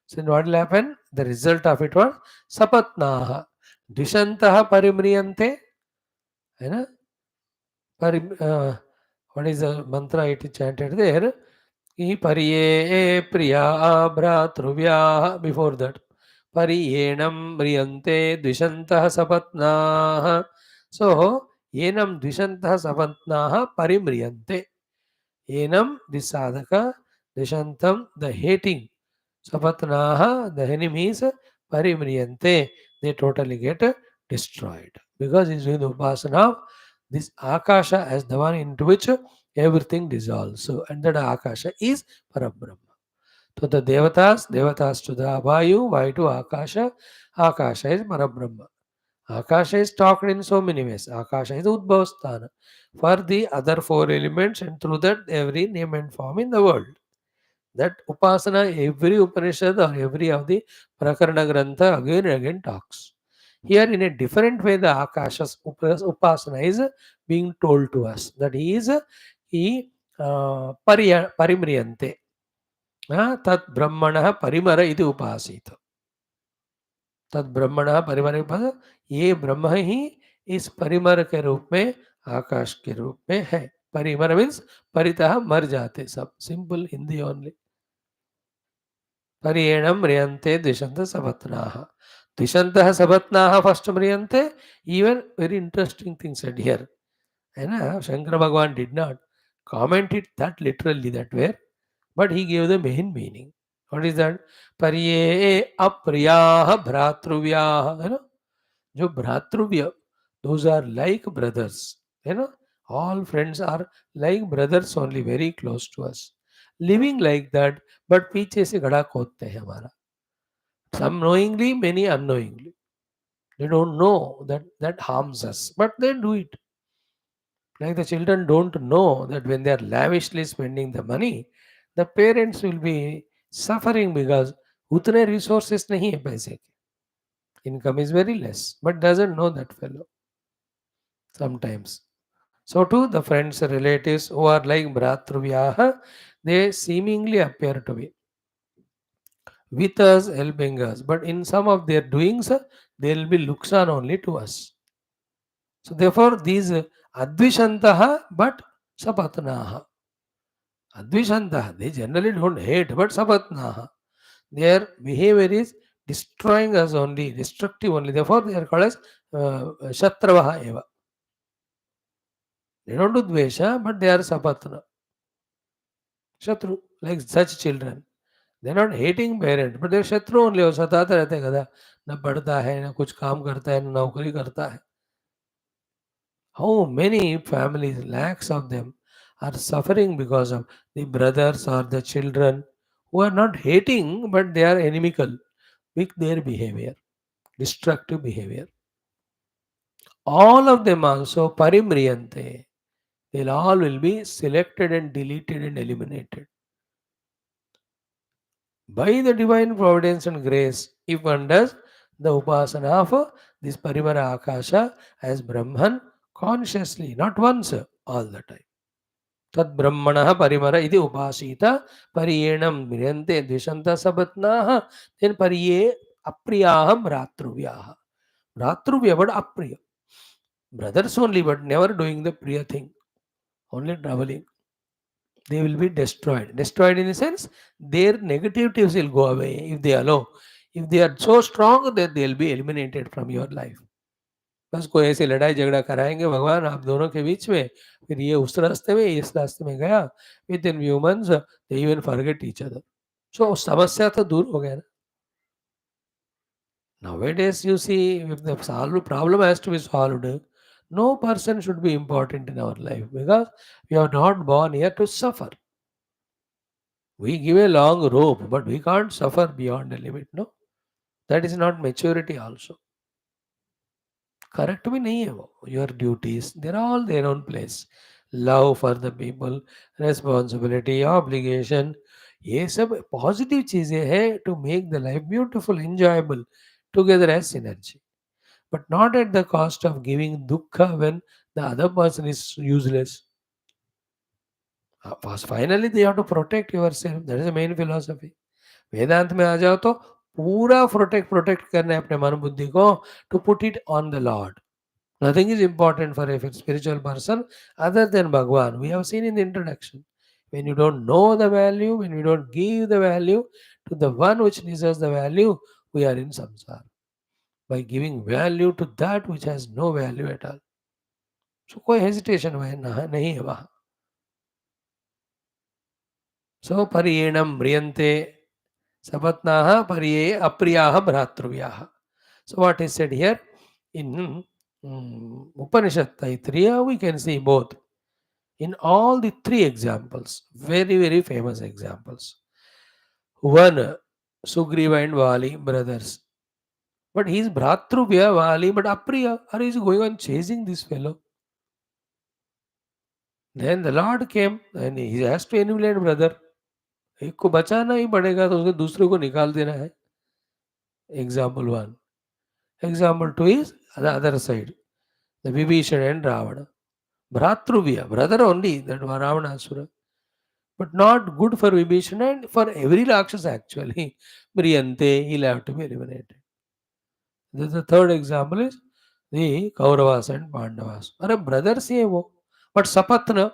So what will happen? The result of it was sapatnaha dishantah parimriyante. है ना? What is the mantra it is chanted there? Ki pariye priya bhratruvya. Before that, pariyenam mriyante dvishantah sapatnaha. So, yenam dvishantah sapatnaha parimriyante. Yenam, the sadhaka, dvishantam, the hating. Sapatnaha, the enemies, parimriyante, they totally get destroyed. Because it's doing the upasana of this Akasha as the one into which everything dissolves. So, and that Akasha is Parabrahma. So the devatas to the Vayu, Vayu to Akasha, Akasha is Parabrahma. Akasha is talked in so many ways. Akasha is Udbhavasthana for the other four elements, and through that every name and form in the world. That Upasana, every Upanishad or every of the Prakarana Grantha again and again talks. Here in a different way, the Akasha's Upasana is being told to us that he parimriyante. Tat Brahmana Parimara iti Upasita. तद ब्रह्मण परिमर पद ये ब्रह्म ही इस परिमर के रूप में आकाश के रूप में है. परिमर मीन्स परितः मर जाते सब. Simple Hindi only. परियेणम म्रियन्ते द्विषंत सपत्नाः. द्विषंतः सपत्नाः फर्स्ट म्रियन्ते. Even very interesting thing said here, है ना. Shankar Bhagwan did not comment it that literally that way, but he gave the main meaning. What is that? Pariye apriyaha bhratruvyaha. You know, जो भ्रातृव्य, those are like brothers. You know, all friends are like brothers only, very close to us. Living like that, but पीछे से गड़ा खोदते हैं हमारा. Some knowingly, many unknowingly. They don't know that that harms us, but they do it. Like the children don't know that when they are lavishly spending the money, the parents will be suffering because उतने resources नहीं है पैसे के. Income is very less, but doesn't know that fellow sometimes. So too the friends, relatives who are like Bhratruvyaha, they seemingly appear to be with us, helping us, but in some of their doings, they will be luksan only to us. So therefore, these advishantaha but sapatnaha. Advishantaha, they generally don't hate, but sapatnaha. Their behavior is destroying us only, destructive only. Therefore, they are called as shatravaha eva. They don't do dvesha, but they are sapatna. Shatru, like such children. They are not hating parents, but they are shatru only. वो सताते रहते हैं गधा. ना पढ़ता है, ना कुछ काम करता है, ना नौकरी करता है. How many families, lakhs of them, are suffering because of the brothers or the children who are not hating, but they are inimical with their behavior, destructive behavior. All of them also parimriyante. They'll all will be selected and deleted and eliminated. By the divine providence and grace, if one does the upasana of this Parimara Akasha as Brahman consciously, not once, all the time. तद ब्रह्मणः परिमर इति उपासीत परियेणं म्रियन्ते द्विषन्तः सपत्नाः then परिये अप्रियाः भ्रातृव्याः भ्रातृव्य but अप्रिय brothers only but never doing the priya thing only traveling they will be destroyed in the sense their negativities will go away if they allow if they are so strong that they will be eliminated from your life बस कोई ऐसी लड़ाई झगड़ा कराएंगे भगवान आप दोनों के बीच में फिर ये उस रास्ते में इस रास्ते में गया with in humans they even forget each other so समस्या तो दूर हो गया ना nowadays you see if the problem has to be solved no person should be important in our life because we are not born here to suffer we give a long rope but we can't suffer beyond a limit no that is not maturity also correct भी नहीं है वो your duties there all their own place love for the people responsibility obligation ये सब positive चीजें हैं to make the life beautiful enjoyable together as synergy but not at the cost of giving दुख when the other person is useless finally they have to protect yourself that is the main philosophy Vedanta में आ जाओ तो पूरा protect करना है अपने मन बुद्धि को to put it on the lord Nothing is important for a spiritual person other than Bhagwan. We have seen in the introduction. When you don't know the value, when you don't give the value to the one which deserves the value, we are in samsara. By giving value to that which has no value at all. So कोई hesitation नहीं है वहाँ. So परियेणं म्रियन्ते sapatnaha pariye apriyaha bhratruvyaha. So what is said here in Upanishad Taittiriya, we can see both in all the three examples, very, very famous examples. One, Sugriva and Valli, brothers. But he is Bhratruvya, Valli, but Apriya, or he is going on chasing this fellow. Then the Lord came and he has to annihilate brother. एक को बचाना ही पड़ेगा तो उसके दूसरे को निकाल देना है. Example 1. Example 2 is the other side. The Vibhishana and Ravana. Bhratruvya, brother only, that was Ravanasura. But not good for Vibhishana and for every Rakshas actually. Mriyante, he'll have to be eliminated. This the third example is the Kauravas and Pandavas. Are brothers here, but Sapatna.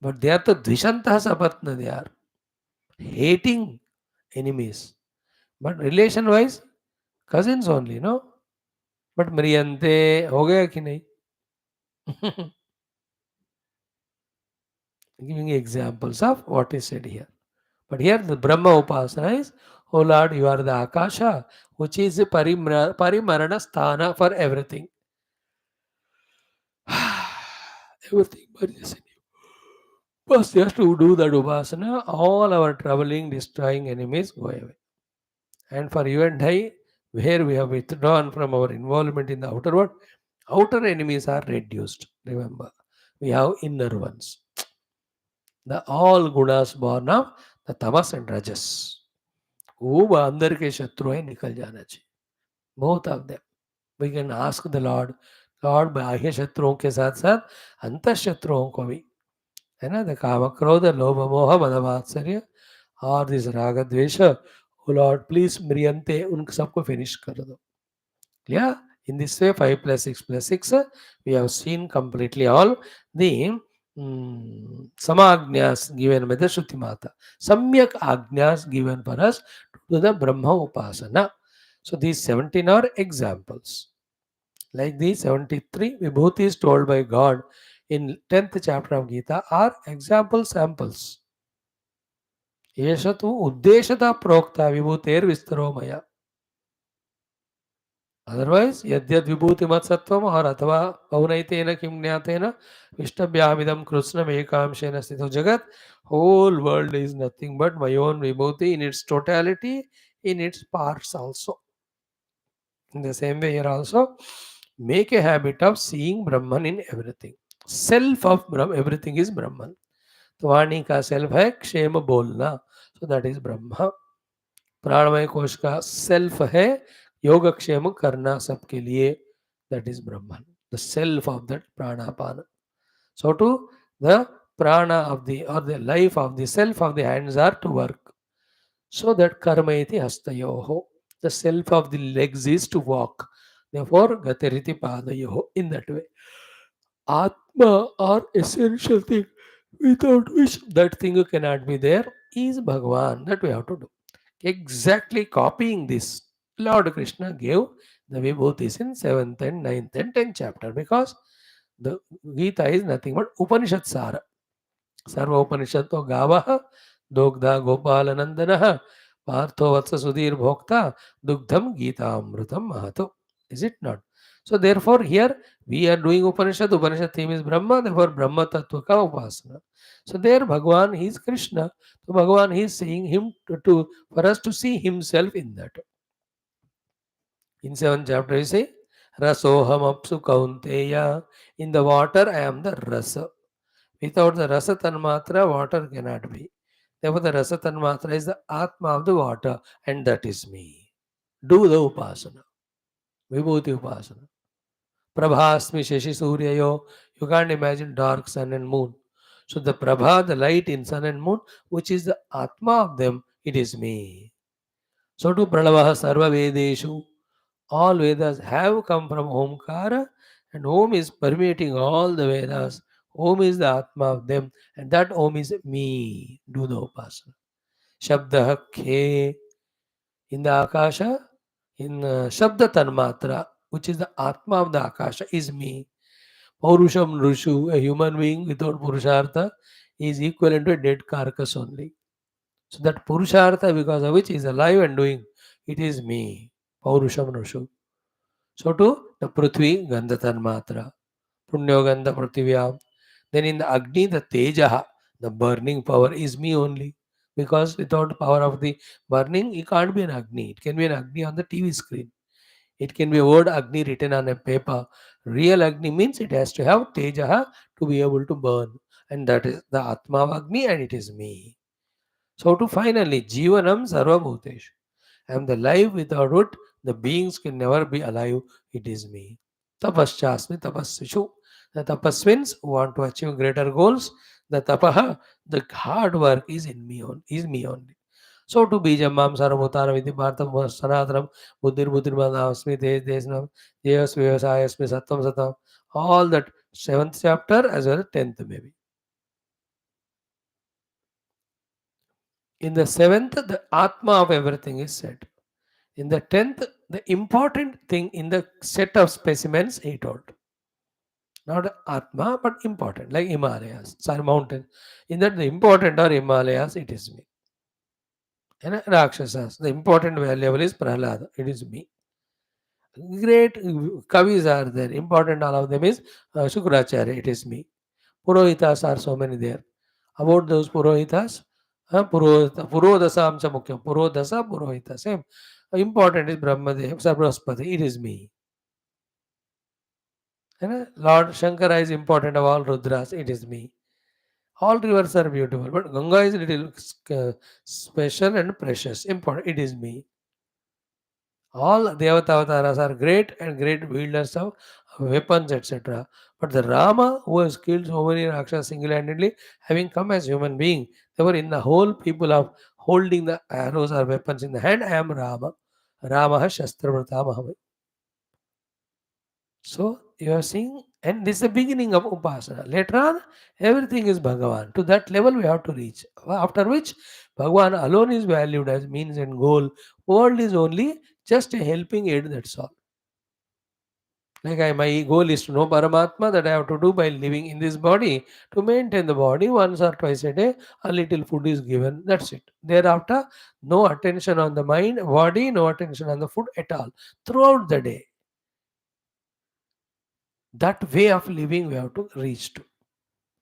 But they are the Dvishantah Sapatna, they are hating enemies. But relation wise, cousins only, no? But Mriyante, ho gaya ki nahi? Giving examples of what is said here. But here the Brahma Upasana is, oh Lord, you are the Akasha, which is the Parimarana Sthana for everything. Everything merges in you. First, just to do that Upasana, all our troubling, destroying enemies go away. And for you and I, where we have withdrawn from our involvement in the outer world, outer enemies are reduced. Remember, we have inner ones. The all gunas born of the tamas and rajas. वो अंदर के शत्रु है निकल जाना चाहिए. Both of them. We can ask the Lord, Lord बाह्य शत्रुओं के साथ साथ अंतर शत्रुओं को भी है ना द काम क्रोध लोभ मोह मद मात्सर्य और दिस राग द्वेष ओ लॉर्ड प्लीज म्रियंते उन सबको फिनिश कर दो. Yeah, in this way 5 plus 6 plus 6 we have seen completely all the samagnyas given by the Shruti Mata. Samyak agnyas given for us to do the Brahma Upasana. So these 17 are examples. Like these 73 vibhutis told by God in 10th chapter of Gita are example samples. Yesha tu uddeshata prokta vibhuter vistaro maya. Otherwise, yadyad vibhuti matsatvam or athava paunaitina kim jnatena vishtabhyamidam krusnam ekamshena sthito jagat. Whole world is nothing but my own vibhuti in its totality, in its parts also. In the same way here also, make a habit of seeing Brahman in everything. Self of Brahman, everything is Brahman. तो वाणी का self है क्षेम बोलना. So that is Brahma. प्राणमय कोश का self है योगक्षेम करना सबके लिए. That is Brahman. The self of that pranapana. So to the prana of the or the life of the self of the hands are to work. So that karma iti hastayoho. The self of the legs is to walk. Therefore, gatiriti padayoho. In that way, Atma or essential thing without which that thing cannot be there is Bhagavan. That we have to do. Exactly copying this, Lord Krishna gave the vibhutis in 7th and 9th and 10th chapter, because the Gita is nothing but Upanishad Sara. सर्वोपनिषत्तो गावः दोग्धा गोपालनंदनः पार्थो वत्स सुधीर भोक्ता दुग्धम गीतामृतम Mahato. Is it not? So therefore here we are doing Upanishad theme is Brahma, therefore Brahma Tattva ka upasana. So there Bhagwan, he is Krishna. So Bhagwan, he is seeing him to for us to see himself in that. In 7th chapter he say Rasoham apsu kaunteya. In the water I am the rasa. Without the rasa tanmatra, water cannot be. Therefore, the rasa tanmatra is the atma of the water, and that is me. Do the upasana. Vibhuti upasana. Prabhasmi shashi suryayo. You can't imagine dark sun and moon. So the prabha, the light in sun and moon, which is the atma of them, it is me. So to pranavaha sarva vedeshu. All Vedas have come from Omkara, and Om is permeating all the Vedas. Om is the Atma of them, and that Om is me. Do the Upasana. Shabda Khe in the Akasha, in Shabda Tanmatra, which is the Atma of the Akasha, is me. Paurusham Rushu, a human being without Purushartha, is equivalent to a dead carcass only. So that Purushartha, because of which is alive and doing, it is me. Paurusham Rushu. So to the Prithvi Gandha Tanmatra, Punyo Gandha Prithivya. Then in the Agni, the Tejaha, the burning power is me only. Because without power of the burning, it can't be an Agni. It can be an Agni on the TV screen. It can be a word Agni written on a paper. Real Agni means it has to have Tejaha to be able to burn. And that is the Atma of Agni, and it is me. So to finally, Jivanam Sarva Bhuteshu. I am the life without it. The beings can never be alive. It is me. Tapaschasmi tapasvishu. The tapaswins who want to achieve greater goals. The tapaha, the hard work is in me on, is me only. So to bijamam sarvotara vidhi bhartam sanatram buddhir buddhirmadasmi tej desnam jayas vyasayasmi sattvam satam. All that 7th chapter as well as 10th maybe. In the 7th, the Atma of everything is said. In the 10th, the important thing in the set of specimens he told. Not Atma, but important, like Himalayas, sorry, mountain. In that, the important are Himalayas, it is me. And Rakshasas, the important level is Prahlada, it is me. Great Kavis are there, important all of them is Shukracharya, it is me. Purohitas are so many there. About those Purohitas, Purodasa Amcha Mukhya, Purodasa, Purohita, same. Important is Brahmadev, Sarvaspati, it is me. Lord Shankara is important of all Rudras, it is me. All rivers are beautiful, but Ganga is little special and precious, important, it is me. All Devata avatars are great and great wielders of weapons, etc. But the Rama, who has killed so many Rakshas single handedly, having come as human being, they were in the whole people of holding the arrows or weapons in the hand. I am Rama. Rama Shastra Vratamaham. So you are seeing, and this is the beginning of Upasana. Later on, everything is Bhagavan. To that level, we have to reach. After which, Bhagavan alone is valued as means and goal. World is only just a helping aid, that's all. Like my goal is to know Paramatma, that I have to do by living in this body. To maintain the body, once or twice a day, a little food is given. That's it. Thereafter, no attention on the mind, body, no attention on the food at all. Throughout the day. That way of living we have to reach to.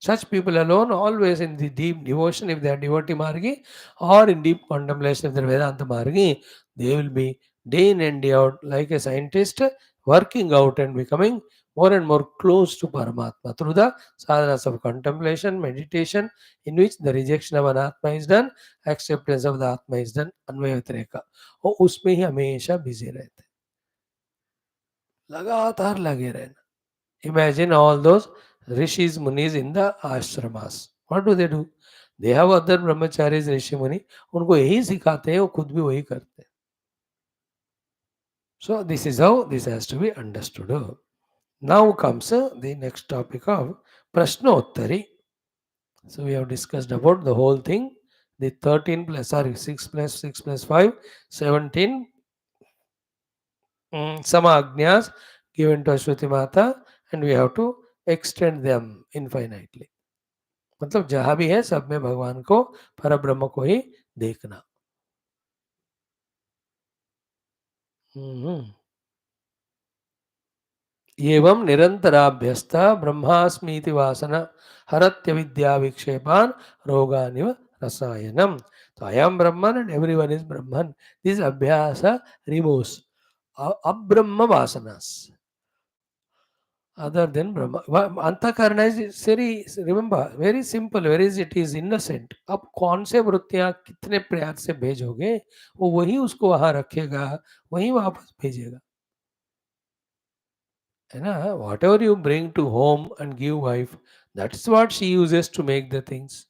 Such people alone, always in the deep devotion, if they are devotee margi, or in deep contemplation, if they are Vedanta margi, they will be day in and day out like a scientist, working out and becoming more and more close to Paramatma through the sadhanas of contemplation, meditation, in which the rejection of anatma is done, acceptance of the atma is done, अन्वय व्यतिरेक वो उसमें ही हमेशा busy रहते लगातार लगे रहना. Imagine all those rishis, munis in the ashramas. What do? They have other brahmacharis, ऋषि मुनि, उनको यही सिखाते हैं, वो खुद भी वही करते हैं. So this is how this has to be understood. Now comes the next topic of Prashnottari. So we have discussed about the whole thing. The 13 plus, sorry, 6 plus 6 plus 5, 17 samagnyas given to Shruti Mata, and we have to extend them infinitely. मतलब जहाँ भी है सब में भगवान को, पर ब्रह्म को ही देखना. एवं निरंतराभ्यस्त ब्रह्मास्मीति वासन हरत्य विद्या विक्षेपान रोगानिव रसायनम. So I am Brahman and everyone is Brahman. This abhyasa removes abrahma vasanas other than Brahma. अंतःकरण is very, remember, very simple, very it is innocent. अब कौन से वृत्तियां कितने प्रयास से भेजोगे, वो वही उसको वहां रखेगा, वही वापस भेजेगा, है ना. Whatever you bring to home and give wife, that's what she uses to make the things.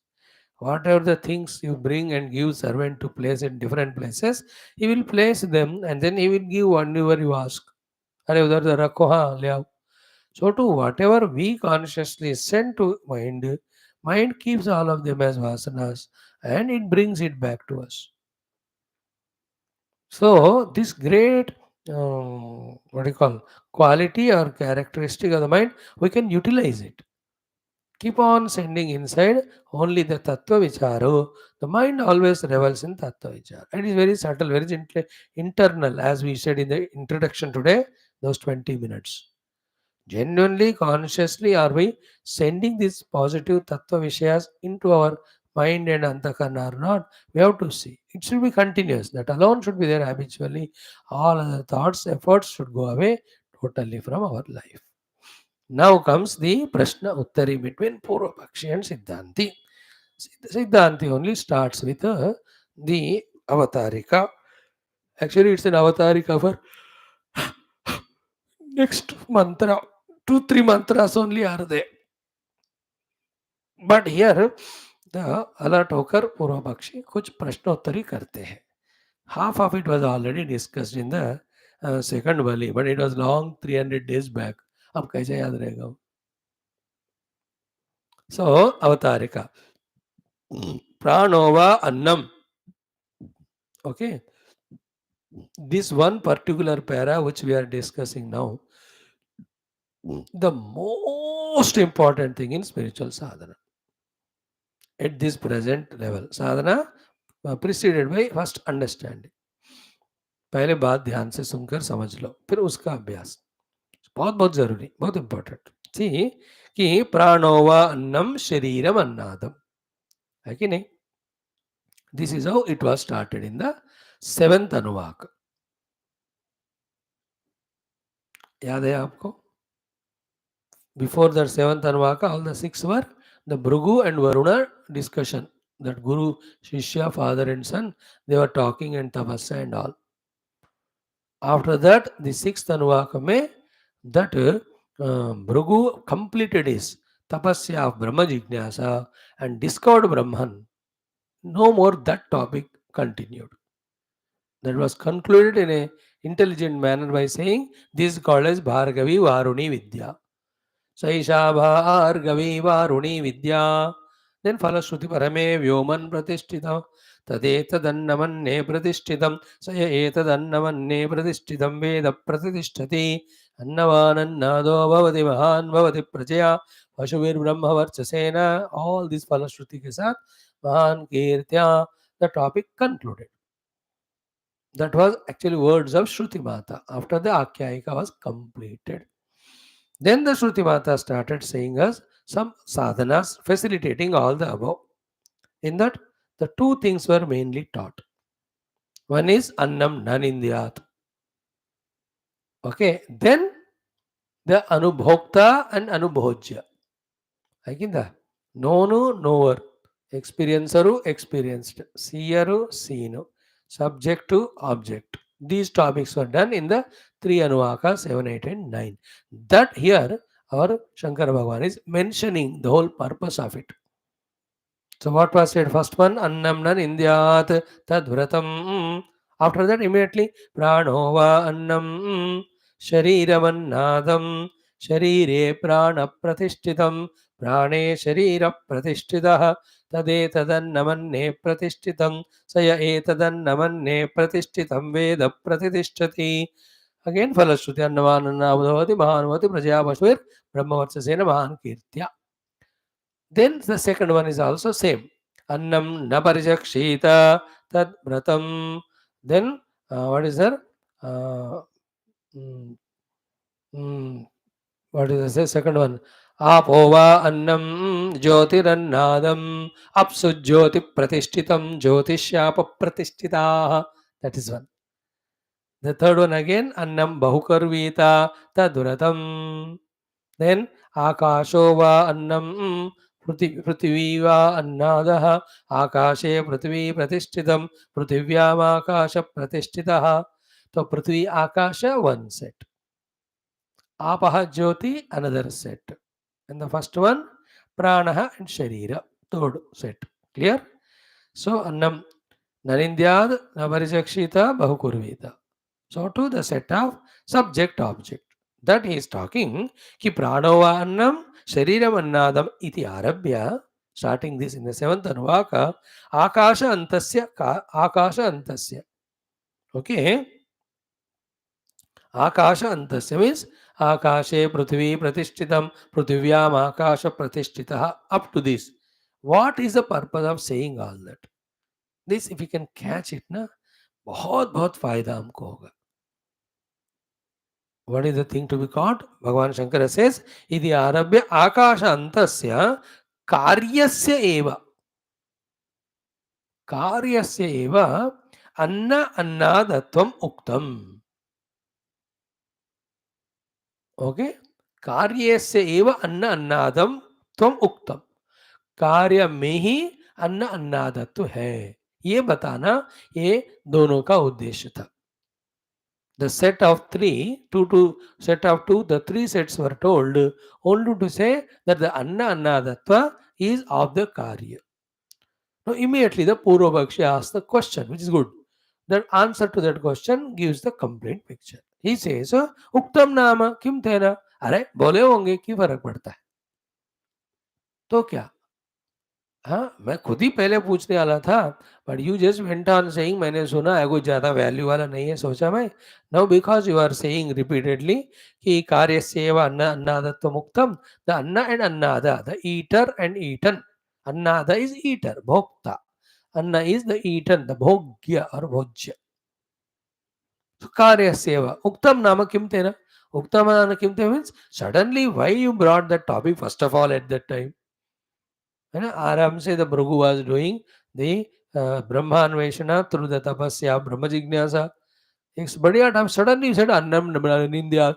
Whatever the things you bring and give servant to place in different places, he will place them and then he will give whatever you ask. अरे उधर से रखो, हाँ ले आओ. So to whatever we consciously send to mind, mind keeps all of them as vasanas and it brings it back to us. So this great what do you call quality or characteristic of the mind, we can utilize it. Keep on sending inside only the tattva vicharu. The mind always revels in tattva vichara. It is very subtle, very internal, as we said in the introduction today, those 20 minutes. Genuinely, consciously, are we sending these positive tattva vishayas into our mind and antakarna or not? We have to see. It should be continuous. That alone should be there habitually. All other thoughts, efforts should go away totally from our life. Now comes the Prashna Uttari between Purvapakshi and Siddhanti. Siddhanti only starts with the Avatarika. Actually, it's an Avatarika for next mantra. 2-3 mantras only are there. But here, the alert होकर पूर्व पक्षी कुछ प्रश्नोत्तरी करते हैं. Half of it was already discussed in the second Valli, but it was long 300 days back. अब कैसे याद रहेगा? So, Avatarika. Pranova Annam. Okay. This one particular para which we are discussing now, the most important thing in spiritual sadhana at this present level. Sadhana preceded by first understanding. पहले बात ध्यान से सुनकर समझ लो, फिर उसका अभ्यास. बहुत बहुत जरूरी, बहुत इंपॉर्टेंट. सी कि प्राणोवा अन्नम शरीरम अन्नादम, है कि नहीं? This is how it was started in the 7th अनुवाक. याद है आपको? Before the 7th Anuvaka, all the 6 were the Bhrugu and Varuna discussion. That Guru, Shishya, father and son, they were talking and tapasya and all. After that, the 6th Anuvaka mein, that Bhrugu completed his tapasya of Brahma Jignasa and discovered Brahman. No more that topic continued. That was concluded in a intelligent manner by saying, this is called as Bhargavi Varuni Vidya. Saisha Bhargavi Varuni Vidya. Then follows Shruti Parame Vyoman Pratishthitam Tadetadannamanne Pratishthitam Saya Etadannamanne Pratishthitam Veda Pratishtati Annavanannado Bhavati Mahan Bhavati Prajaya Vashuvir Brahma Varchasena. All these follow Shruti ke saath Mahan Kirtya. The topic concluded. That was actually words of Shruti Mata after the Akyayika was completed. Then the Shruti Mata started saying us some sadhanas facilitating all the above. In that, the two things were mainly taught. One is Annam Nanindiyat. Okay, then the Anubhokta and Anubhojya. Aikinda? Knownu, knower. Experienceru, experienced. Seeyaru, seen. Subject to object. These topics were done in the 3 Anuvaka, 7, 8 and 9. That here our Shankara Bhagavan is mentioning the whole purpose of it. So what was said? First one, annam nan indyat tadvratam. After that, immediately, prano va annam sharirabannadam sharire prana pratishtitam prane sharira pratishtitah tade tadannamanne pratishtitam saya etadannamanne pratishtitam veda pratitishthati. Again, Falashruti annamanana avadhavati mahanavati prajapashvir brahmavatsasena mahan kirtya. Then the second one is also same. Annam naparijakshita tad vratam. Then what is there? Uh, mm, mm, what is the second one? Apova annam jyotirannadam apsu jyoti pratishtitam jyotishyapa pratishtita. That is one. The third one again, annam bahukarvita taduratam. Then akasho va annam पृथिवी वा अन्नादः आकाशे पृथ्वी प्रतिष्ठितं पृथिव्याम आकाश प्रतिष्ठितः. तो पृथ्वी आकाश one set, आपः ज्योति another set, and the first one pranah and sharira third set. Clear? So annam narindyad navarijakshita bahukurvita. So to the set of subject object that he is talking, ki pranova annam shariram annadam iti arabhya, starting this in the seventh anuvaka, akasha antasya akasha antasya. Okay, akasha antasya means akashe prithvi pratishthitam prithvyam akasha pratishtitah. Up to this, what is the purpose of saying all that? This if you can catch it na, बहुत बहुत फायदा हमको होगा. What is the thing to be caught? Bhagavan Shankara says, Idi arabhya akasha antasya karyasya eva. Karyasya eva anna annadatvam uktam. Okay? Karyasya eva anna annadam tvam uktam. कार्य में ही अन्न अन्नादत्व है, ये बताना ये दोनों का उद्देश्य था. The set of three, set of two, the three sets were told only to say that the Anna Annadattva is of the Karya. Now immediately the Purvabhakshi asks the question, which is good. The answer to that question gives the complete picture. He says, Uktam Nama Kim Tena? अरे बोले होंगे कि फर्क पड़ता है तो क्या. हाँ, मैं खुद ही पहले पूछने वाला था, but you just went on saying मैंने सुना है कोई ज़्यादा वैल्यू वाला नहीं है, सोचा मैं. Now because you are saying repeatedly कि कार्यस्यैव अन्नादत्वम् उक्तम, द अन्ना एंड अन्नादा, द ईटर एंड ईटन. अन्नादा इज ईटर, भोक्ता. अन्ना इज द ईटन, द भोग्य और भोज्य. कार्यस्यैव उक्तम नाम किम तेन. उक्तम नाम किम तेन means suddenly why you brought that topic first of all at that time. है ना, आराम से the Bhrigu was doing the ब्रह्मान्वेषण थ्रू द तपस्या ब्रह्म जिज्ञासा. एक बढ़िया टाइम सडनली सेड अन्नम निंदा.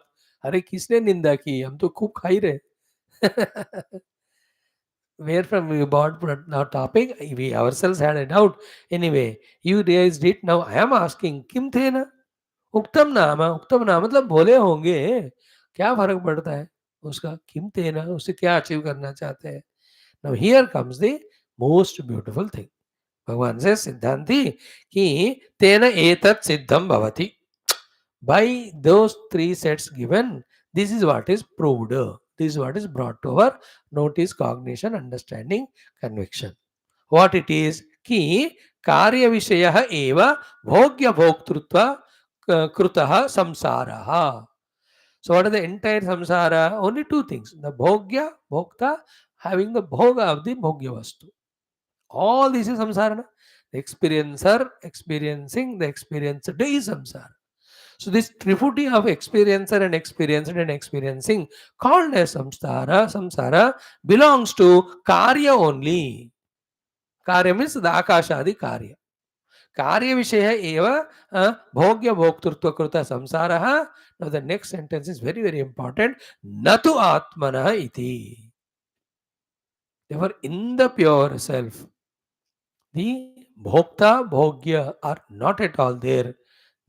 अरे किसने निंदा की, हम तो खूब खा ही रहे. Where from we bought our topic, we ourselves had a doubt. Anyway, you raised it. Now I am asking, किम थे ना उत्तम नाम मतलब भोले होंगे, क्या फर्क पड़ता है उसका. किम थे ना, उससे क्या अचीव करना चाहते हैं. Now here comes the most beautiful thing. भगवान से सिद्धांति कि तेन एतत् सिद्धम भवति. By those three sets given, this is what is proved. This is what is brought to our notice, cognition, understanding, conviction. What it is? कि कार्य विषयः एव भोग्य भोक्तृत्व कृतः संसारः. So what is the entire samsara? Only two things. The bhogya, bhokta, having the bhoga of the bhogya vastu. All this is samsara. The experiencer experiencing, the experienced is samsara. So this triputi of experiencer and experienced and experiencing called as samsara belongs to karya only. Karya means the akashadi karya. कार्य विषय एव भोग्य भोक्तृत्व कृत संसारः. Now the next sentence is very very important. न तु आत्मनः इति. Therefore in the pure self the bhokta bhogya are not at all there.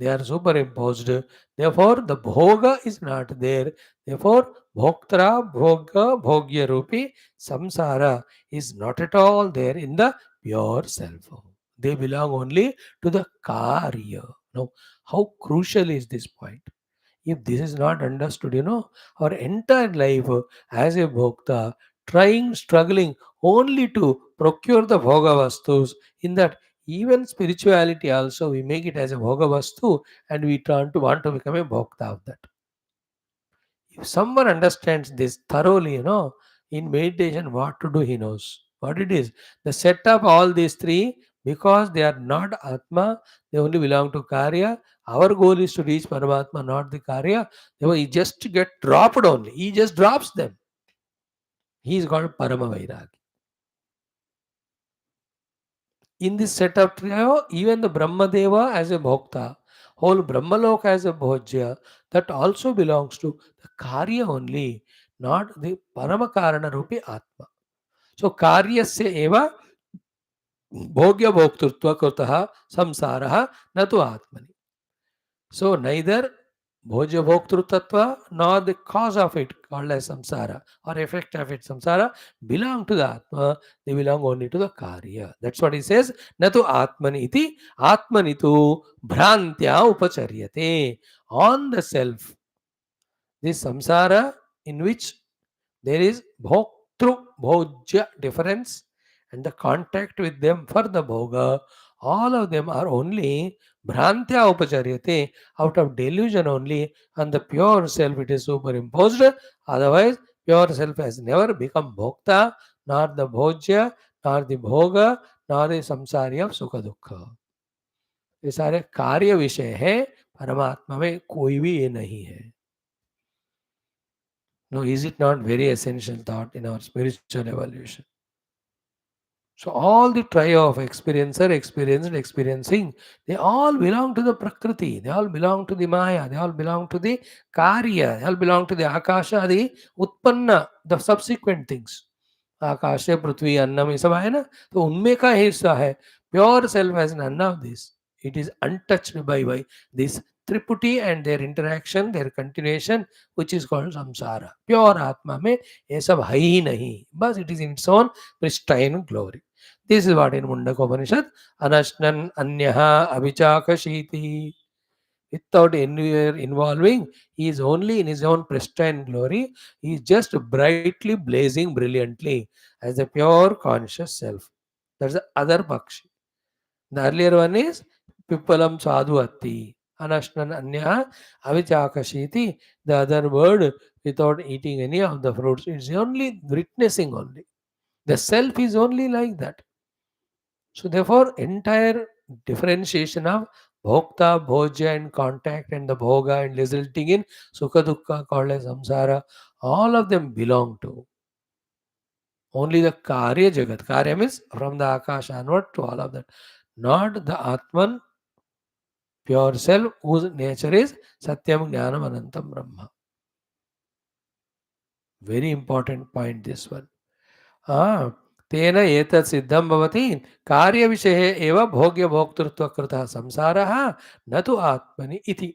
They are superimposed. Therefore, the bhoga is not there. Therefore, bhoktra, bhoga, bhogya rupi, samsara is not at all there in the pure self. They belong only to the karya. Now, how crucial is this point? If this is not understood, our entire life as a bhokta, trying, struggling only to procure the bhoga vastus, in that even spirituality also we make it as a bhoga vastu and we turn to want to become a bhokta of that. If someone understands this thoroughly, in meditation, what to do, he knows what it is. The set up all these three, because they are not Atma, they only belong to Karya. Our goal is to reach Paramatma, not the Karya. Therefore, he just get dropped only. He just drops them. He is called Parama Vairagi. In this setup trio, even the Brahmadeva as a Bhokta, whole Brahmalok as a Bhojya, that also belongs to the Karya only, not the Paramakarana Rupi Atma. So Karyasya eva Bhogya Bhoktrutva Krutaha Samsaraha Natu Atmani. So neither Bhojya Bhoktrutattva nor the cause of it called as samsara or effect of it samsara belong to the Atma, they belong only to the Karya. That's what he says. Natu Atmani iti Atmani tu Bhrantya Upacharyate. On the self, this samsara in which there is bhoktru bhojya difference and the contact with them for the bhoga. All of them are only bhrantya upacharyate, out of delusion only, and the pure self it is superimposed. Otherwise, pure self has never become bhokta, nor the bhojya, nor the bhoga, nor the samsari of sukha dukha. ये सारे कार्य विषय हैं, परमात्मा में कोई भी ये नहीं है. No, is it not very essential thought in our spiritual evolution? So all the trio of experiencer, experienced, experiencing, they all belong to the Prakriti, they all belong to the Maya, they all belong to the Karya, they all belong to the Akasha, the Utpanna, the subsequent things. आकाश से पृथ्वी अन्नम ये सब है ना, तो उनमें का हिस्सा है. Pure self has none of this. It is untouched by this triputi and their interaction, their continuation, which is called samsara. Pure atma में ये सब है ही नहीं, बस it is in its own pristine glory. This is what in Mundaka Upanishad, anashnan anyaha abhichakashiti. Without anywhere involving, he is only in his own pristine glory. He is just brightly blazing brilliantly as a pure conscious self. That's the other Pakshi. The earlier one is Pipalam Sadhuati. Anashnan Anya Avichakashiti. The other word without eating any of the fruits. It's only witnessing only. The self is only like that. So therefore, entire differentiation of bhokta, bhojya and contact and the bhoga and resulting in sukha dukkha called as samsara, all of them belong to only the karya jagat. Karya means from the akash onward to all of that. Not the Atman, pure self, whose nature is Satyam Jnanam Anantam Brahma. Very important point this one. तेन एतत् सिद्धं भवति कार्यविषये एव भोग्यभोक्तृत्वकृतः संसारः न तु आत्मनि इति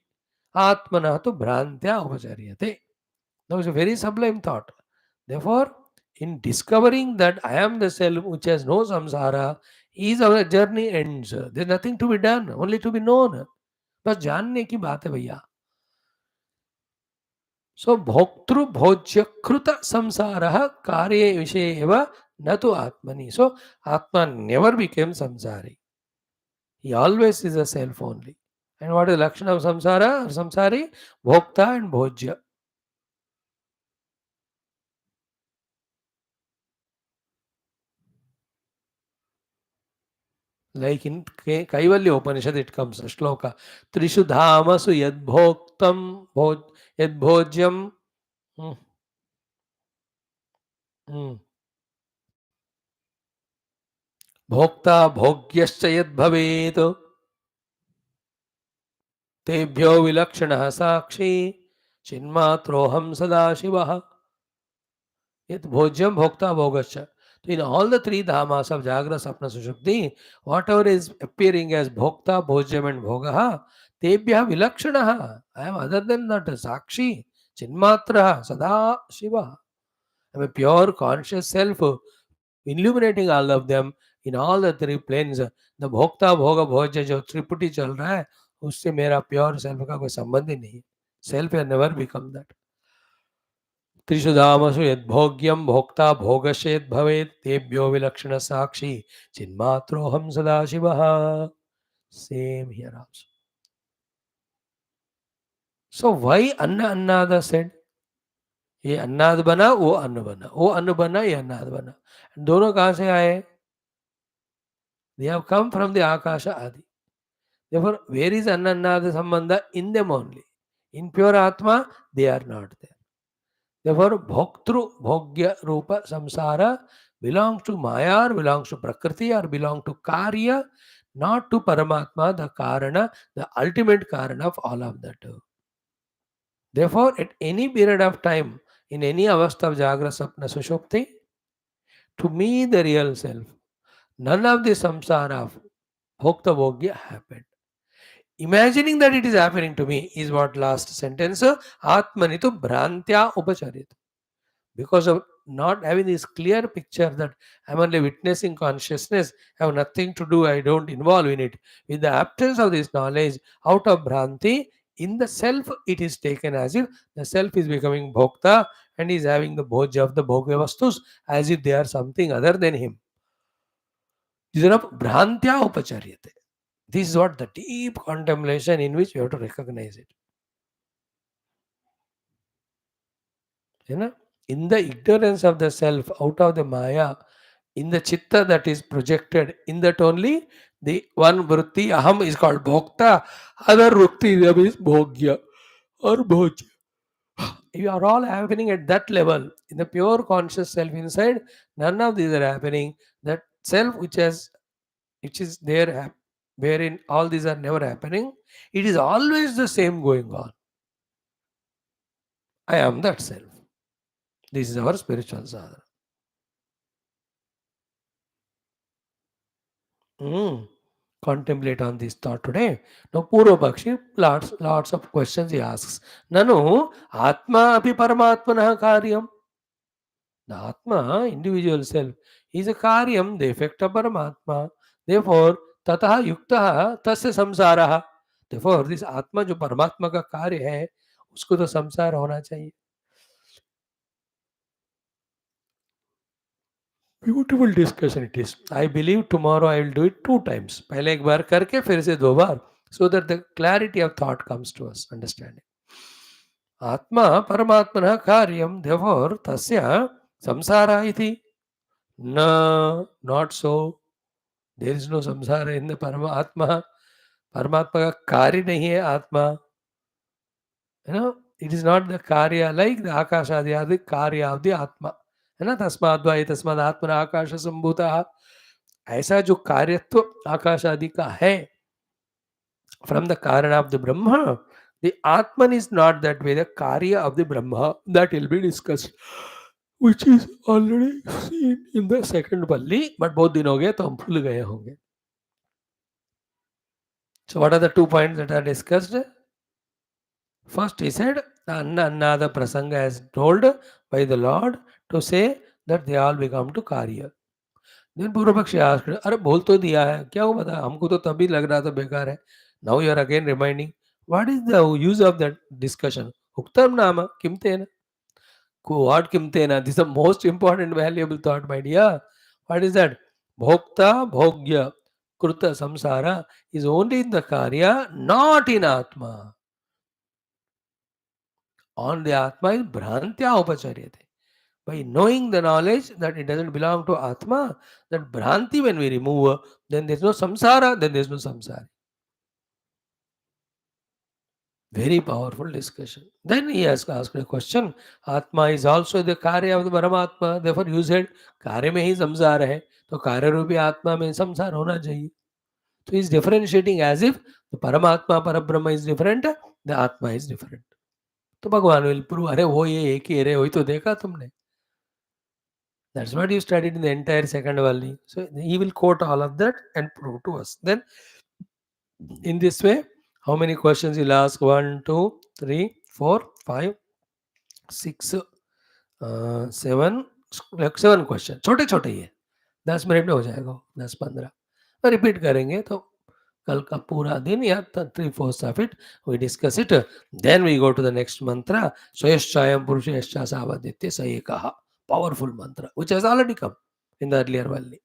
आत्मनः तु भ्रान्त्या उपचर्यते. That was a very sublime thought. Therefore, in discovering that I am the self which has no samsara, is our journey ends. There is nothing to be done, only to be known. बस जानने की बात है भैया. So bhoktru bhojya kruta samsara karye vishe eva natu atmani. So Atma never became samsari. He always is a self only. And what is the lakshana of samsara or samsari? Bhokta and bhojya. Like in Kaivalya Upanishad it comes, shloka. Trishu dhamasu yad bhoktam yad bhojyam. Hmm, hmm. भोक्ता भोग्यश्च यद् भवेत् तेभ्यो विलक्षणः साक्षी चिन्मात्रोऽहं सदाशिवः यत् भोज्यम भोक्ता भोगश्च. So in all the three dhamas of Jagra, Sapna, Sushupti, whatever is appearing as bhokta, bhojyam and bhogaha, Tebhya vilakshanaha. I am other than that. Sakshi. Chinmatra. Sada Shiva. I am a pure conscious self illuminating all of them in all the three planes. The भोक्ता भोग भोज्य जो त्रिपुटी चल रहा है उससे मेरा pure self का कोई संबंध ही नहीं. Self has never become that. त्रिषु धामसु यद्भोग्यं भोक्ता भोगस्य यद्भवेत् तेभ्यो विलक्षण साक्षी चिन्मात्रोऽहं सदा शिवः. Same here also. So why Anna Annada said? ये अन्नाद बना वो अन्न बना, वो अन्न बना ये अन्नाद बना. दोनों कहाँ से आए? They have come from the Akasha Adi. Therefore, where is Anna Annada Sambandha? In them only. In pure Atma, they are not there. Therefore, Bhoktru Bhogya Rupa Samsara belongs to Maya or belongs to Prakriti or belongs to Karya, not to Paramatma, the Karana, the ultimate Karana of all of that. Therefore, at any period of time, in any avastha of Jagra, Sapna, Sushupti, to me, the real self, none of the samsara of Bhokta Bhogya happened. Imagining that it is happening to me is what last sentence, Atmanitu Bhrantya Upacharit. Because of not having this clear picture that I'm only witnessing consciousness, I have nothing to do, I don't involve in it. With the absence of this knowledge, out of Bhranti, in the self, it is taken as if the self is becoming Bhokta and is having the Bhoj of the Bhogya Vastus as if they are something other than him. These are Bhrantya Upacharyate. This is what the deep contemplation in which you have to recognize it. You know? In the ignorance of the self, out of the Maya, in the chitta that is projected, in that only the one vritti aham is called bhokta, other vritti is bhogya or bhoj. You are all happening at that level. In the pure conscious self inside, none of these are happening. That self which is there wherein all these are never happening, it is always the same going on. I am that self. This is our spiritual sadhana. Contemplate on this thought today. Now, Purva Bakshi, lots of questions he asks. Nanu, Atma api Paramatmana karyam. The Atma, individual self, is a karyam, the effect of Paramatma. Therefore, tataha yuktaha tasya samsaraha. Therefore, this Atma जो परमात्मा का कार्य है, उसको तो संसार होना चाहिए. Beautiful discussion it is. I believe tomorrow I will do it 2 times. पहले एक बार करके फिर से 2 बार, so that the clarity of thought comes to us, understanding. आत्मा परमात्मनः कार्यम, therefore तस्य samsara iti. No, not so. There is no samsara in the Paramatma. परमात्मा का कार्य नहीं है आत्मा. You know, it is not the karya like the akashadi are the karya of the atma. है ना, तस्माद्वा तस्माद आत्मना आकाश संभूता. ऐसा जो कार्यत्व आकाश आदि का है, from the karana of the Brahma, the Atman is not that way. The karya of the Brahma, that will be discussed, which is already seen in the second Valli, but बहुत दिन हो गए तो हम भूल गए होंगे. So what are the 2 points that are discussed? First he said, the Annada Prasanga has told by the Lord to say that they all become to karya. Then पूर्व पक्षी asked, अरे बोल तो दिया है, क्या वो बता, हमको तो तभी लग रहा था बेकार है. Now you are again reminding, what is the use of that discussion? Uktam nama kimtena. What kimtena? This is the most important valuable thought, my dear. What is that? Bhokta bhogya kruta samsara is only in the karya, not in atma. On the atma is bhrantya upacharyate. By knowing the knowledge that it doesn't belong to Atma, that Bhranti when we remove, then there's no samsara, then there's no samsara. Very powerful discussion. Then he has asked a question. Atma is also the karya of the Paramatma. Therefore you said, karya mein hi samsara hai. तो कार्य रूपी आत्मा में संसार होना चाहिए. So he is differentiating as if the Paramatma, Parabrahma is different, the Atma is different. तो भगवान will prove, अरे वो ये एक ही है रे, वही तो देखा तुमने. That's what you studied in the entire second Valli. So he will quote all of that and prove to us. Then, in this way, How many questions you'll ask? 1, 2, 3, 4, 5, 6, 7, like 7 question, छोटे छोटे ही है, 10 minute में हो जाएगा, 10-15 repeat करेंगे तो कल का पूरा दिन या 3/4 of it we discuss it, then we go to the next मंत्र, स्वयश्चायम पुरुष यश्चासावदित्य, सही कहा, पावरफुल मंत्र which has already come in the earlier वल्ली,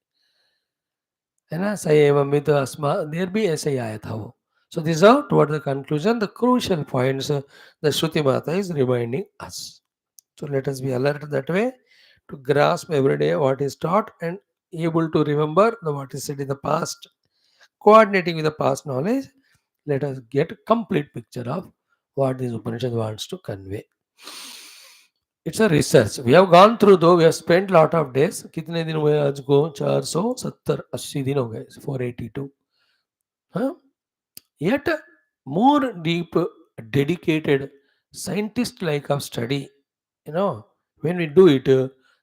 है ना, सही एवं विद अस्मा, देर भी ऐसे ही आया था वो. So these are toward the conclusion, the crucial points the Shruti Mata is reminding us. So let us be alert that way to grasp every day what is taught and able to remember the what is said in the past, coordinating with the past knowledge. Let us get a complete picture of what this Upanishad wants to convey. It's a research. We have gone through though, we have spent lot of days. कितने दिन हुए आज को? 470-80 दिन हो गए, 482. Huh? Yet more deep, dedicated, scientist-like of study, when we do it,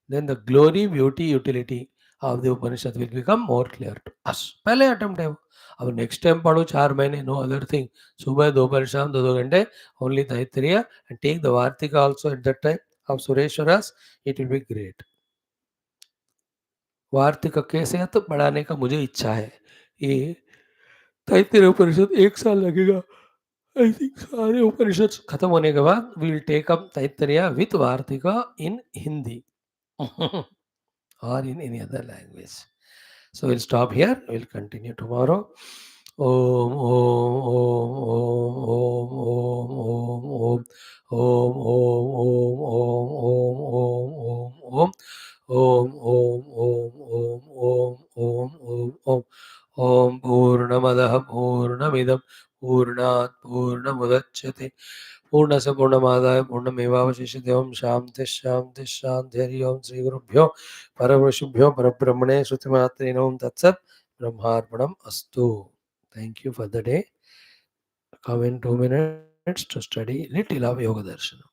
then the glory, beauty, utility of the Upanishad will become more clear to us. पहले attempt है वो. अब next time पढ़ो 4 महीने, no other thing. सुबह दोपहर शाम 2-2 घंटे, only Taittiriya, and take the Vartika also at that time of Sureshwaras, it will be great. वार्तिक कैसे है तो पढ़ाने का मुझे इच्छा है. ये तैत्तिरीय उपनिषद 1 साल लगेगा. I think सारे उपनिषद खत्म होने के बाद we will take up Taittiriya with Vartika in Hindi or in any other language. So we'll stop here. We'll continue tomorrow. Om Om Om Om Om Om Om Om Om Om Om Om Om Om Om Om Om Om Purnamadah Purnamidam Purnat Purnamudachyate पूर्णस्य पूर्णमादाय पूर्णमेवावशिष्यते. ओम शांति शांति शांति. हरि ओम. श्री गुरुभ्यो परमऋषिभ्यो परब्रह्मणे श्रुतिमात्रे ओम तत्सत्. ब्रह्मार्पणम अस्तु. Thank you for the day. Come in 2 minutes to study little of Yoga Darshana.